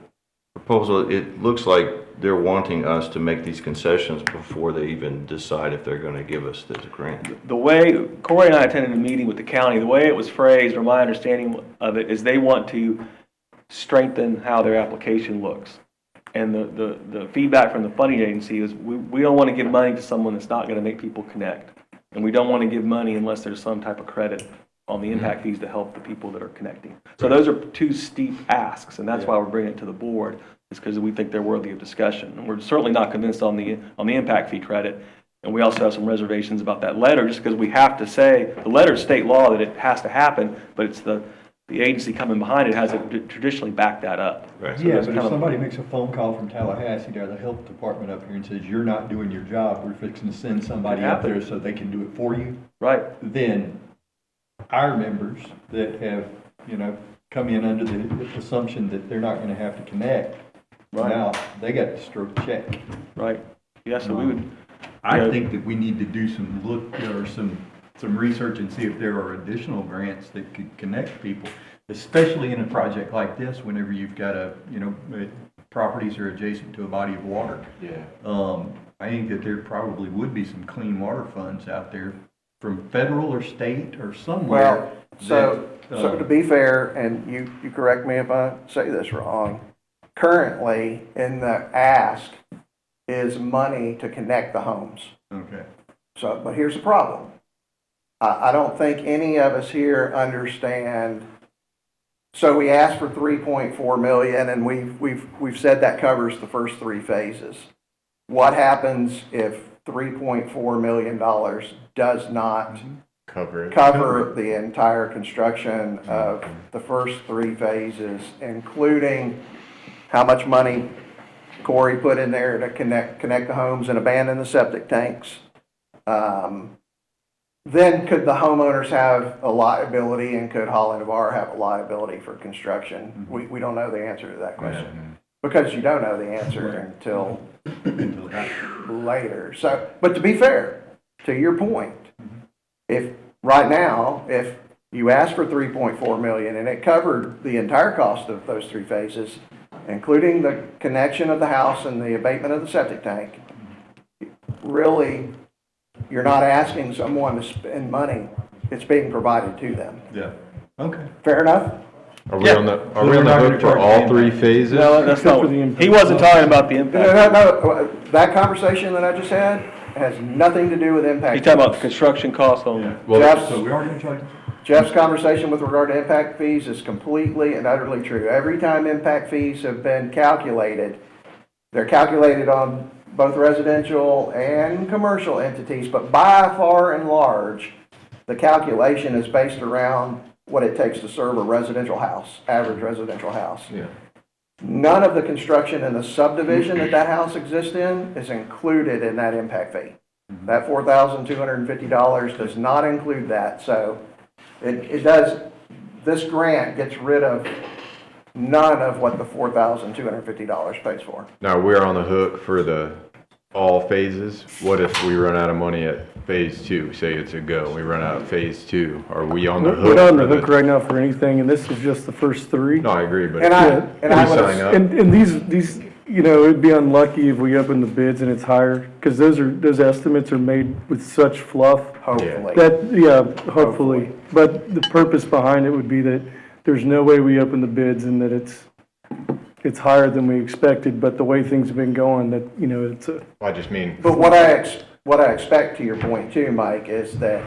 proposal, it looks like they're wanting us to make these concessions before they even decide if they're going to give us this grant. The way, Corey and I attended a meeting with the county, the way it was phrased, or my understanding of it, is they want to strengthen how their application looks. And the feedback from the funding agency is we don't want to give money to someone that's not going to make people connect. And we don't want to give money unless there's some type of credit on the impact fees to help the people that are connecting. So those are two steep asks, and that's why we're bringing it to the board, is because we think they're worthy of discussion. And we're certainly not convinced on the impact fee credit. And we also have some reservations about that letter, just because we have to say, the letter is state law that it has to happen, but it's the agency coming behind it hasn't traditionally backed that up. Right. Yeah, there's but kind if of- somebody makes a phone call from Tallahassee to the health department up here and says, you're not doing your job, we're fixing to send somebody up there so they can do it for you, Right. then our members that have, come in under the assumption that they're not gonna have to connect, Right. now, they got to stroke a check. Right. Yeah, so we would, I think that we need to do some research and see if there are additional grants that could connect people, especially in a project like this, whenever you've got properties are adjacent to a body of water. Yeah. I think that there probably would be some clean water funds out there from federal or state or somewhere. Well, so to be fair, and you correct me if I say this wrong, currently in the ask is money to connect the homes. Okay. So, but here's the problem. I don't think any of us here understand. So we asked for 3.4 million, and we've said that covers the first 3 phases. What happens if $3.4 million does not cover the entire construction of the first 3 phases, including how much money Corey put in there to connect the homes and abandon the septic tanks. Then could the homeowners have a liability and could Holland Bar have a liability for construction? We don't know the answer to that question. Because you don't know the answer until later. So, but to be fair, to your point, if right now, if you asked for 3.4 million and it covered the entire cost of those 3 phases, including the connection of the house and the abatement of the septic tank, really, you're not asking someone to spend money. It's being provided to them. Yeah. Okay. Fair enough? Are we on the we're not gonna hook for charge all the 3 impact. phases? No, that's not, he wasn't talking about the impact. No, that conversation that I just had has nothing to do with impact. He's talking about the construction cost only. Well, Jeff's- So we are gonna charge them? Jeff's conversation with regard to impact fees is completely and utterly true. Every time impact fees have been calculated, they're calculated on both residential and commercial entities, but by far and large, the calculation is based around what it takes to serve a residential house, average residential house. Yeah. None of the construction in the subdivision that house exists in is included in that impact fee. That $4,250 does not include that, so it does, this grant gets rid of none of what the $4,250 pays for. Now, we're on the hook for all phases. What if we run out of money at phase 2? Say it's a go, we run out of phase 2. Are we on the hook? We're not on the for hook right now for anything, and this is just the first 3. No, I agree, but And I we would, sign up. And these, you know, it'd be unlucky if we open the bids and it's higher, because those estimates are made with such fluff hopefully. that, yeah, hopefully. But the purpose behind it would be that there's no way we open the bids and that it's higher than we expected, but the way things have been going, that, you know, it's a, I just mean, But what I expect, to your point too, Mike, is that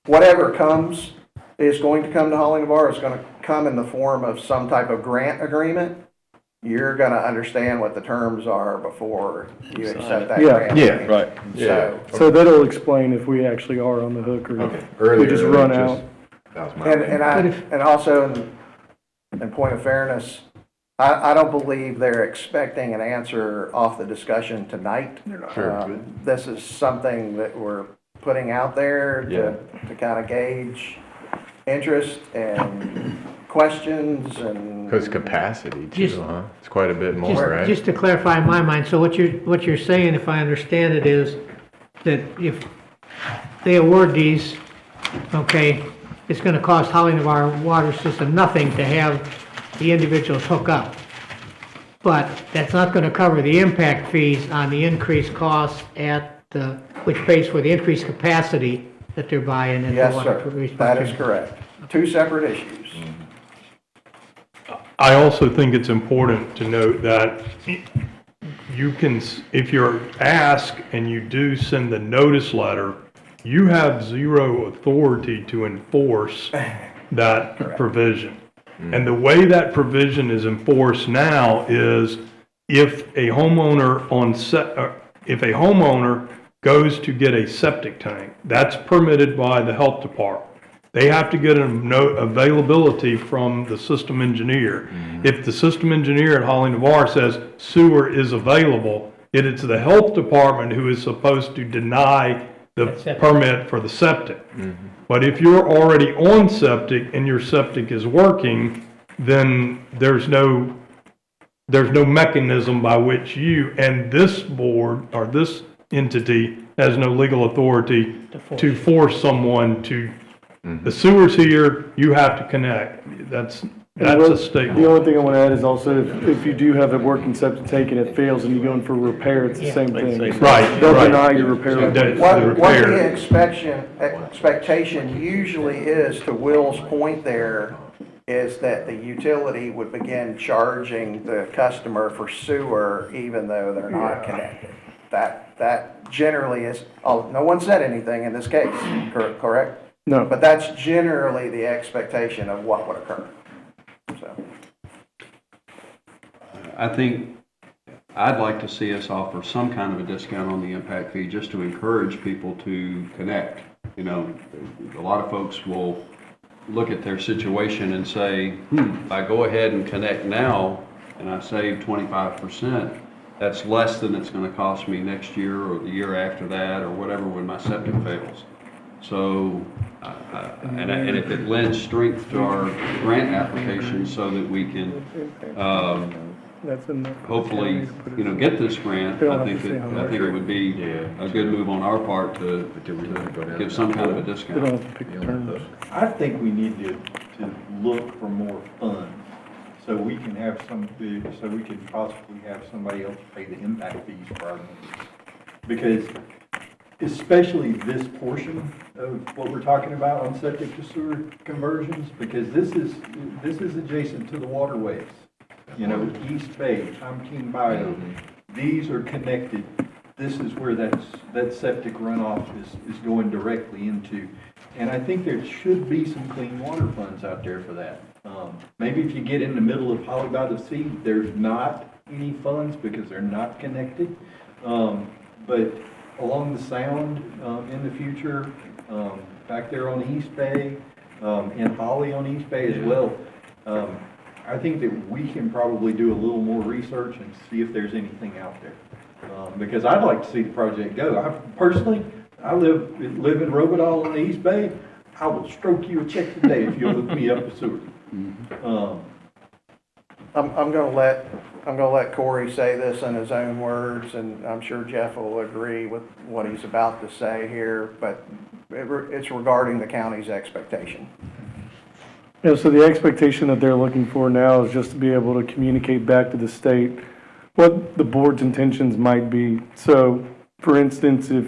whatever comes is going to come to Holling Bar, is gonna come in the form of some type of grant agreement. You're gonna understand what the terms are before you accept that Yeah. grant. Yeah, agreement. right. So, so that'll explain if we actually are on the hook or okay, if earlier. we just run just- out. That was my and also in point of fairness, I don't believe they're expecting an answer off the discussion tonight. Sure. This is something that we're putting out there Yeah. to kind of gauge interest and questions and. Because capacity Just- too, huh? It's quite a bit more, right? Just to clarify in my mind, so what you're saying, if I understand it, is that if they award these, okay, it's gonna cost Holly Navarre water system nothing to have the individuals hook up. But that's not gonna cover the impact fees on the increased costs which pays for the increased capacity that they're buying in the Yes, water. sir. That is correct. Two separate issues. I also think it's important to note that you can, if you're asked and you do send the notice letter, you have zero authority to enforce that provision. And the way that provision is enforced now is if a homeowner if a homeowner goes to get a septic tank, that's permitted by the health department. They have to get availability from the system engineer. If the system engineer at Holly Navarre says sewer is available, it is the health department who is supposed to deny the permit for the septic. But if you're already on septic and your septic is working, then there's no mechanism by which you, and this board or this entity has no legal authority to force someone to, the sewer's here, you have to connect. That's a state The law. only thing I want to add is also if you do have a working septic tank and it fails and you go in for repair, it's the same thing. Right, They'll right. deny your repair. What The the repair. expectation usually is, to Will's point there, is that the utility would begin charging the customer for sewer even though they're not connected. That generally is, no one said anything in this case, correct? No. But that's generally the expectation of what would occur, so. I think I'd like to see us offer some kind of a discount on the impact fee just to encourage people to connect. You know, a lot of folks will look at their situation and say, if I go ahead and connect now, and I save 25%, that's less than it's gonna cost me next year or the year after that or whatever when my septic fails. So, and if it lends strength to our grant application so that we can, That's in the. hopefully, get this grant, I think it would be a good move on our part to give some kind of a They don't discount. have to pick the terms. I think we need to look for more funds, so we can have so we can possibly have somebody else pay the impact fees for our members. Because especially this portion of what we're talking about on septic to sewer conversions, because this is adjacent to the waterways. East Bay, Tompkins Bayou, these are connected. This is where that septic runoff is going directly into. And I think there should be some clean water funds out there for that. Maybe if you get in the middle of Holly by the Sea, there's not any funds because they're not connected. But along the Sound in the future, back there on East Bay, and Holly on East Bay as well, I think that we can probably do a little more research and see if there's anything out there. Because I'd like to see the project go. I live in Robidahl on the East Bay. I will stroke you a check today if you'll hook me up with sewer. I'm gonna let Corey say this in his own words, and I'm sure Jeff will agree with what he's about to say here, but it's regarding the county's expectation. Yeah, so the expectation that they're looking for now is just to be able to communicate back to the state what the board's intentions might be. So, for instance, if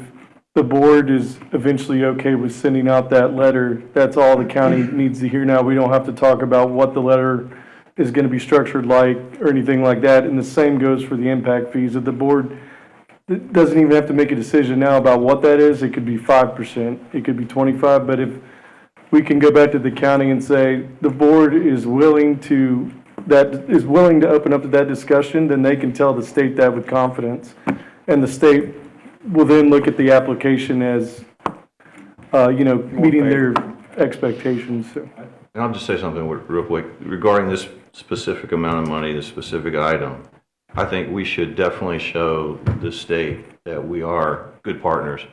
the board is eventually okay with sending out that letter, that's all the county needs to hear now. We don't have to talk about what the letter is going to be structured like or anything like that. And the same goes for the impact fees. If the board doesn't even have to make a decision now about what that is, it could be 5%, it could be 25%, but if we can go back to the county and say the board is willing to open up to that discussion, then they can tell the state that with confidence. And the state will then look at the application as, meeting their expectations. So. And I'll just say something real quick regarding this specific amount of money, this specific item. I think we should definitely show the state that we are good partners.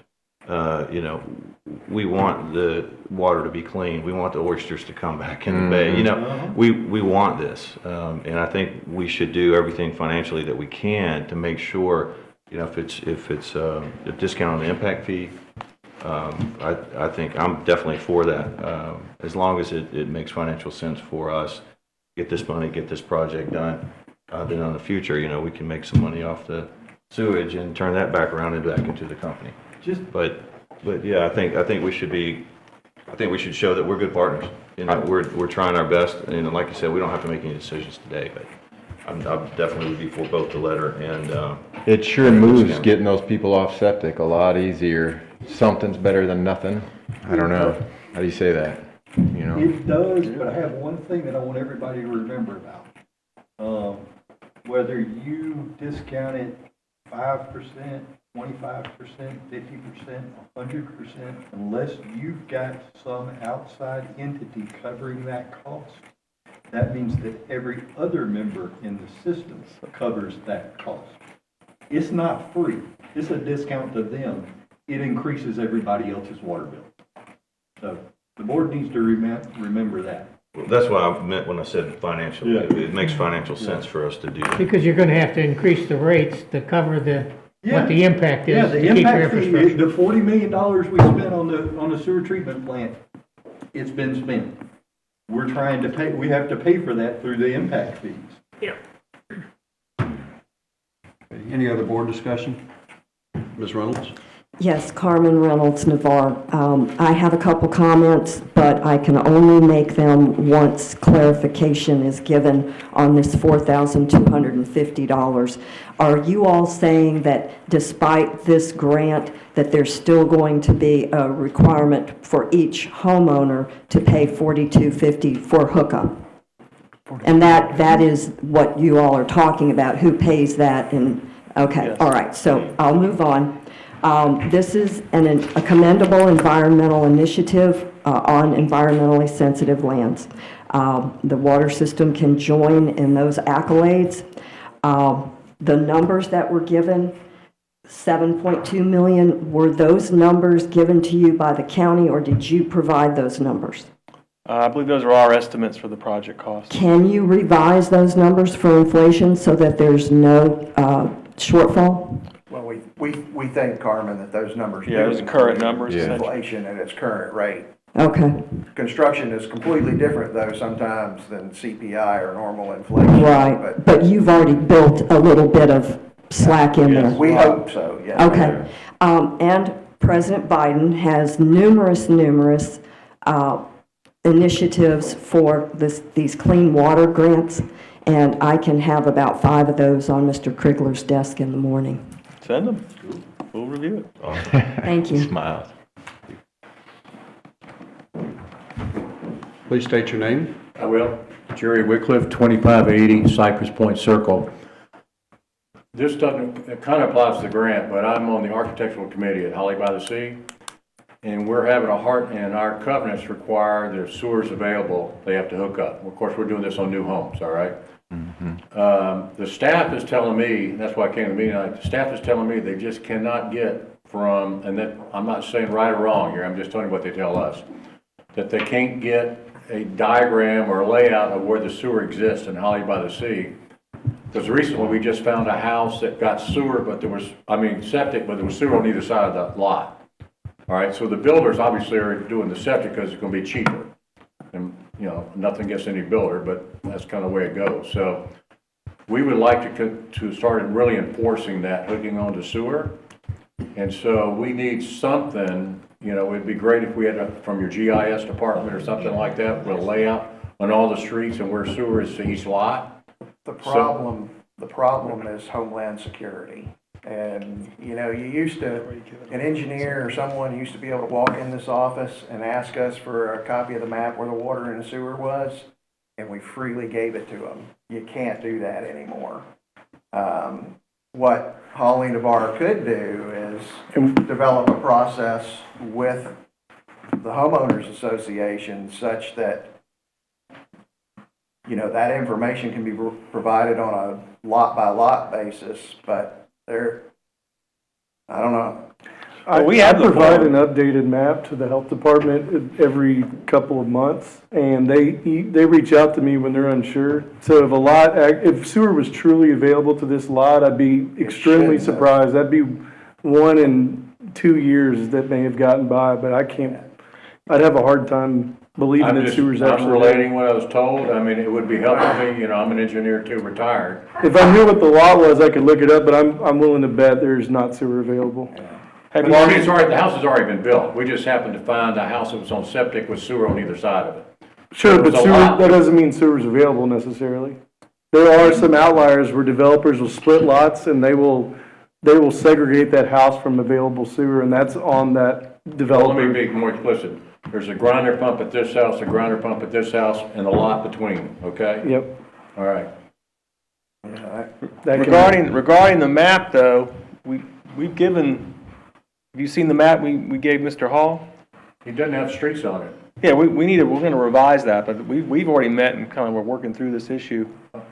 We want the water to be clean. We want the oysters to come back in the bay. We want this. And I think we should do everything financially that we can to make sure, if it's a discount on the impact fee, I think I'm definitely for that. As long as it makes financial sense for us, get this money, get this project done. Then in the future, we can make some money off the sewage and turn that back around and back into the company. But yeah, I think we should show that we're good partners. We're trying our best, and like you said, we don't have to make any decisions today, but I definitely would be for both the letter and. It sure moves getting those people off septic a lot easier. Something's better than nothing. I don't know. How do you say that? It does, but I have one thing that I want everybody to remember about. Whether you discount it 5%, 25%, 50%, 100%, unless you've got some outside entity covering that cost, that means that every other member in the system covers that cost. It's not free. It's a discount to them. It increases everybody else's water bill. So the board needs to remember that. Well, that's what I meant when I said financial. Yeah. It makes financial sense for us to do that. Because you're gonna have to increase the rates to cover what the impact is. Yeah, the to keep your impact fee, infrastructure. the $40 million we spent on the sewer treatment plant, it's been spent. We're trying to pay, we have to pay for that through the impact fees. Yeah. Any other board discussion? Ms. Reynolds? Yes, Carmen Reynolds, Navarre. I have a couple comments, but I can only make them once clarification is given on this $4,250. Are you all saying that despite this grant, that there's still going to be a requirement for each homeowner to pay $4,250 for hookup? And that is what you all are talking about, who pays that? And okay, yes. All right, so I'll move on. This is a commendable environmental initiative. on environmentally sensitive lands. The water system can join in those accolades. The numbers that were given, 7.2 million, were those numbers given to you by the county, or did you provide those numbers? I believe those are our estimates for the project cost. Can you revise those numbers for inflation so that there's no shortfall? Well, we think, Carmen, that those numbers. Yeah, those are current numbers, Yeah. Inflation at its current rate. Okay, Construction is completely different, though, sometimes than CPI or normal inflation. right, but you've already built a little bit of slack in there. We hope so, yes. Okay. And President Biden has numerous initiatives for these clean water grants, and I can have about 5 of those on Mr. Krigler's desk in the morning. Send them. We'll review it. Thank you. Smiles. Please state your name. I will. Jerry Wycliffe, 2580 Cypress Point Circle. This doesn't, it kind of applies to the grant, but I'm on the architectural committee at Holly by the Sea. And we're having a hard, and our covenants require their sewers available, they have to hook up. Of course, we're doing this on new homes, all right? The staff is telling me, that's why I came to the meeting tonight, the staff is telling me they just cannot get from, and that, I'm not saying right or wrong here, I'm just telling you what they tell us, that they can't get a diagram or a layout of where the sewer exists in Holly by the Sea. Because recently we just found a house that got sewer, but there was, septic, but there was sewer on either side of the lot. All right, so the builders obviously are doing the septic because it's going to be cheaper. And, nothing against any builder, but that's kind of the way it goes. So we would like to start really enforcing that hooking onto sewer. And so we need something, it'd be great if we had from your GIS department or something like that, with a layout on all the streets and where sewer is to each lot. The problem is Homeland Security. And, an engineer or someone used to be able to walk in this office and ask us for a copy of the map where the water and the sewer was, and we freely gave it to them. You can't do that anymore. What Holly Navarre could do is develop a process with the homeowners association such that, that information can be provided on a lot-by-lot basis, but I don't know. I provide an updated map to the health department every couple of months, and they reach out to me when they're unsure. So if sewer was truly available to this lot, I'd be extremely surprised. That'd be 1 in 2 years that may have gotten by, but I'd have a hard time believing that sewer's actually. I'm relating what I was told. It would be helpful me, I'm an engineer too, retired. If I knew what the lot was, I could look it up, but I'm willing to bet there's not sewer available. The house has already been built. We just happened to find a house that was on septic with sewer on either side of it. Sure, but sewer, that doesn't mean sewer's available necessarily. There are some outliers where developers will split lots and they will segregate that house from available sewer, and that's on that developer. Well, let me be more explicit. There's a grinder pump at this house, a grinder pump at this house, and a lot between, okay? Yep. All right. Regarding the map, though, we've given, have you seen the map we gave Mr. Hall? He doesn't have streets on it. Yeah, we're going to revise that, but we've already met and kind of we're working through this issue.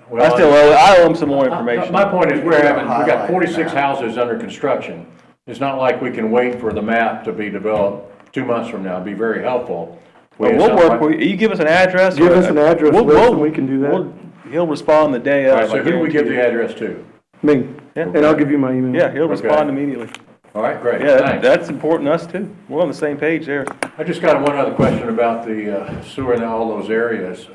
Well, I owe him some more information. My point is we got 46 houses under construction. It's not like we can wait for the map to be developed 2 months from now. It'd be very helpful. We'll work. You give us an address. Give us an address list and we can do that. He'll respond the day of. All right, so who do we give the address to? Me. And I'll give you my email. Yeah, he'll respond immediately. All right, great. Yeah, Thanks. that's important to us too. We're on the same page there. I just got one other question about the sewer in all those areas.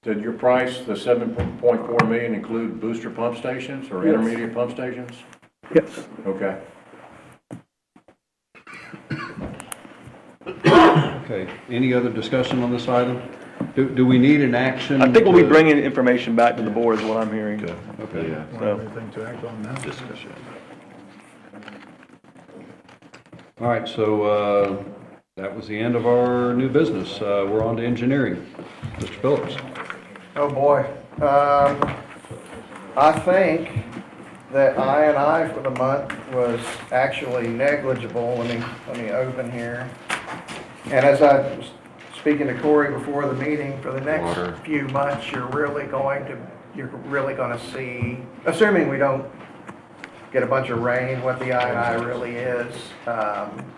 Did your price, the 7.4 million, include booster pump stations or intermediate pump stations? Yes. Okay. Okay, any other discussion on this item? Do we need an action? I think we'll be bringing information back to the board is what I'm hearing. Okay. Yeah. So, to act on now? Discussion. all right, so that was the end of our new business. We're on to engineering. Mr. Phillips. Oh, boy. I think that I for the month was actually negligible. Let me open here. And as I was speaking to Corey before the meeting, for the next Water. few months, you're really gonna see, assuming we don't get a bunch of rain, what the I really is.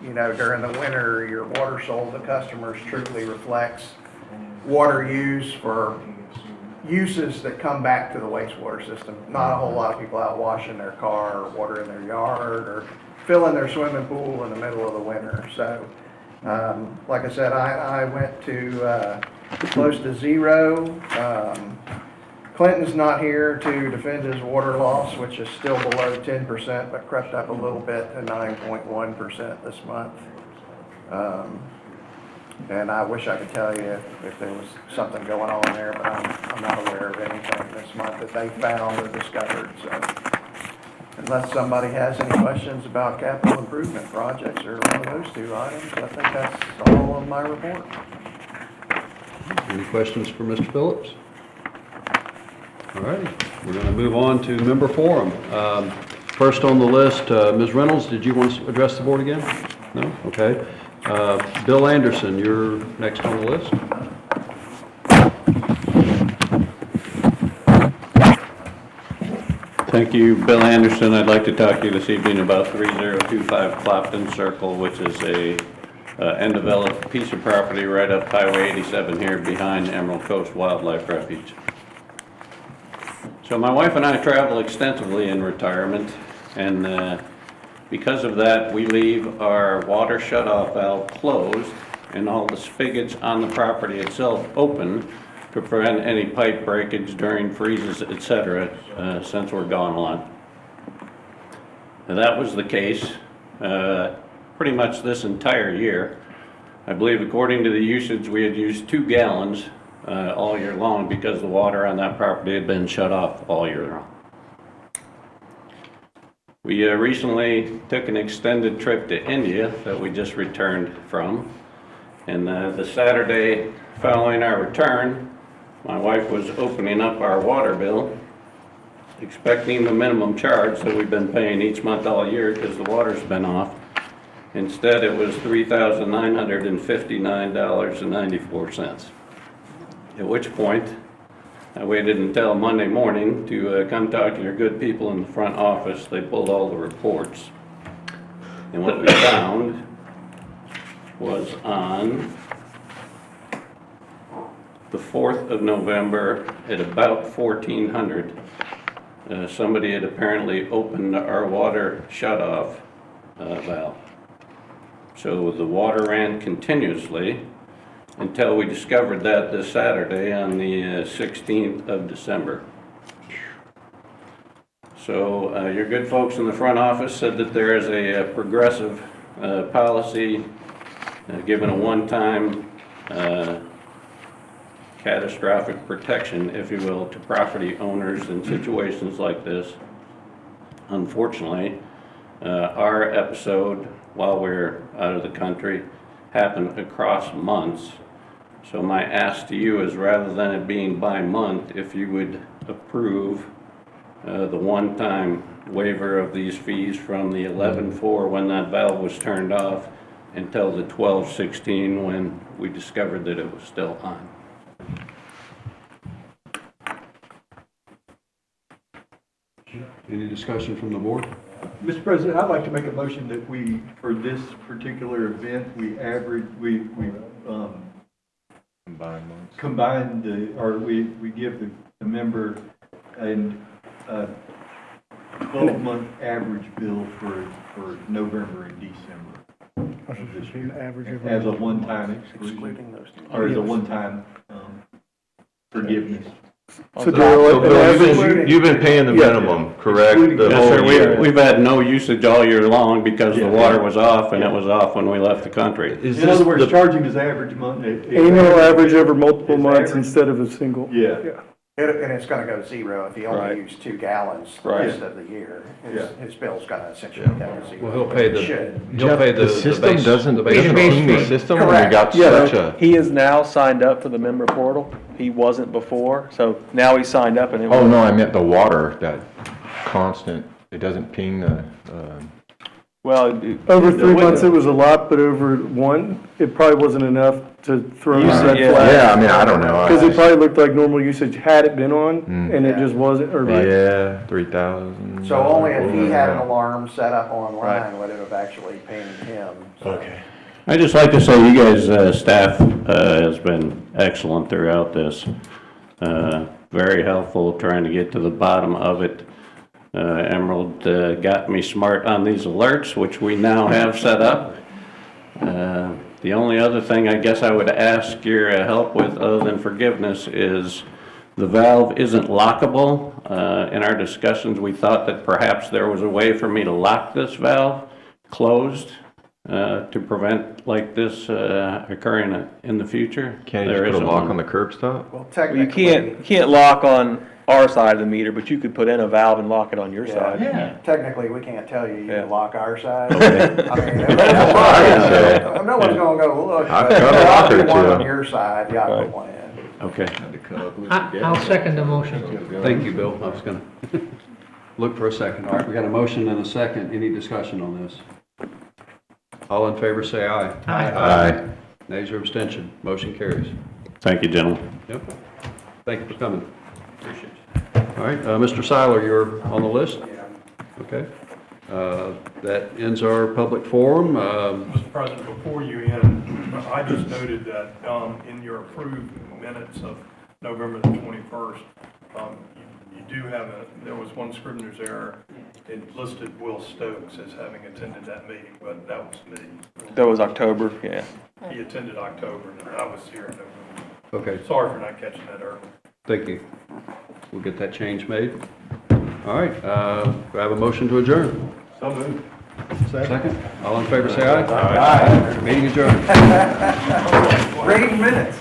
You know, during the winter, your water sold to customers truly reflects water use for uses that come back to the wastewater system. Not a whole lot of people out washing their car or watering their yard or filling their swimming pool in the middle of the winter. So, like I said, I went to close to zero. Clinton's not here to defend his water loss, which is still below 10%, but crept up a little bit to 9.1% this month. And I wish I could tell you if there was something going on there, but I'm not aware of anything this month that they found or discovered. So unless somebody has any questions about capital improvement projects or one of those two items, I think that's all of my report. Any questions for Mr. Phillips? All right, we're going to move on to member forum. First on the list, Ms. Reynolds, did you want to address the board again? No? Okay. Bill Anderson, you're next on the list. Thank you, Bill Anderson. I'd like to talk to you this evening about 3025 Clopton Circle, which is a undeveloped piece of property right up Highway 87 here behind Emerald Coast Wildlife Refuge. So my wife and I travel extensively in retirement, and because of that, we leave our water shutoff valve closed and all the spigots on the property itself open to prevent any pipe breakage during freezes, etc., since we're gone a lot. And that was the case pretty much this entire year. I believe according to the usage, we had used 2 gallons all year long because the water on that property had been shut off all year long. We recently took an extended trip to India that we just returned from, and the Saturday following our return, my wife was opening up our water bill, expecting the minimum charge that we've been paying each month all year because the water's been off. Instead, it was $3,959.94. At which point, I waited until Monday morning to come talk to your good people in the front office. They pulled all the reports. And what we found was on the 4th of November at about 1400, somebody had apparently opened our water shutoff valve. So the water ran continuously until we discovered that this Saturday on the 16th of December. So your good folks in the front office said that there is a progressive policy given a one-time catastrophic protection, if you will, to property owners in situations like this. Unfortunately, our episode while we're out of the country happened across months. So my ask to you is, rather than it being by month, if you would approve the one-time waiver of these fees from the 11/4 when that valve was turned off until the 12/16 when we discovered that it was still on. Any discussion from the board? Mr. President, I'd like to make a motion that we, for this particular event, we average, combine we give the member a 12-month average bill for November and December of this year. As a one-time exclusion, or as a one-time forgiveness. So you've been paying the minimum, correct? The Yes, whole year. sir. We've had no usage all year long because the water was off, and it was off when we left the country. In other words, charging his average month. Annual average over multiple months instead of a single. Yeah. And it's gonna go zero if he only used 2 gallons the rest of the year. His bill's gonna essentially go to zero. Well, he'll pay the system doesn't ping the system when we Correct. got such a. He is now signed up for the member portal. He wasn't before, so now he's signed up and it. Oh, no, I meant the water, that constant, it doesn't ping the, Well. Over 3 months, it was a lot, but over one, it probably wasn't enough to throw a red Yeah. flag. Yeah, I mean, I don't know. Because it probably looked like normal usage had it been on, and it just wasn't, or like, Yeah, 3,000. So only if he had an alarm set up online would it have actually pinged him. So- Okay. I'd just like to say you guys, staff, has been excellent throughout this. Very helpful trying to get to the bottom of it. Emerald, got me smart on these alerts, which we now have set up. The only other thing I guess I would ask your help with, other than forgiveness, is the valve isn't lockable. In our discussions, we thought that perhaps there was a way for me to lock this valve closed to prevent like this occurring in the future. Can't you There just put a isn't lock one. on the curb stop? Well, You technically. can't lock on our side of the meter, but you could put in a valve and lock it on your side. Yeah, technically, we can't tell you, you Yeah. can lock our side. I mean, no one's gonna go look, I've but got a if locker you want too. on your side, you gotta put one in. Okay. I'll second the motion. Thank you, Bill. I was gonna look for a second. All right, we got a motion and a second. Any discussion on this? All in favor, say aye. Aye. Nays or abstention? Motion carries. Thank you, gentlemen. Yep. Thank you for coming. Appreciate it. All right, Mr. Seiler, you're on the list? Okay. That ends our public forum. Mr. President, before you end, I just noted that in your approved minutes of November the 21st, you do have there was one scrivener's error. It listed Will Stokes as having attended that meeting, but that was me. That was October, yeah. He attended October, and I was here in November. Okay, Sorry for not catching that early. thank you. We'll get that change made. All right, do I have a motion to adjourn? So moved. Second. All in favor, say aye. Aye. Meeting adjourned. Reading minutes.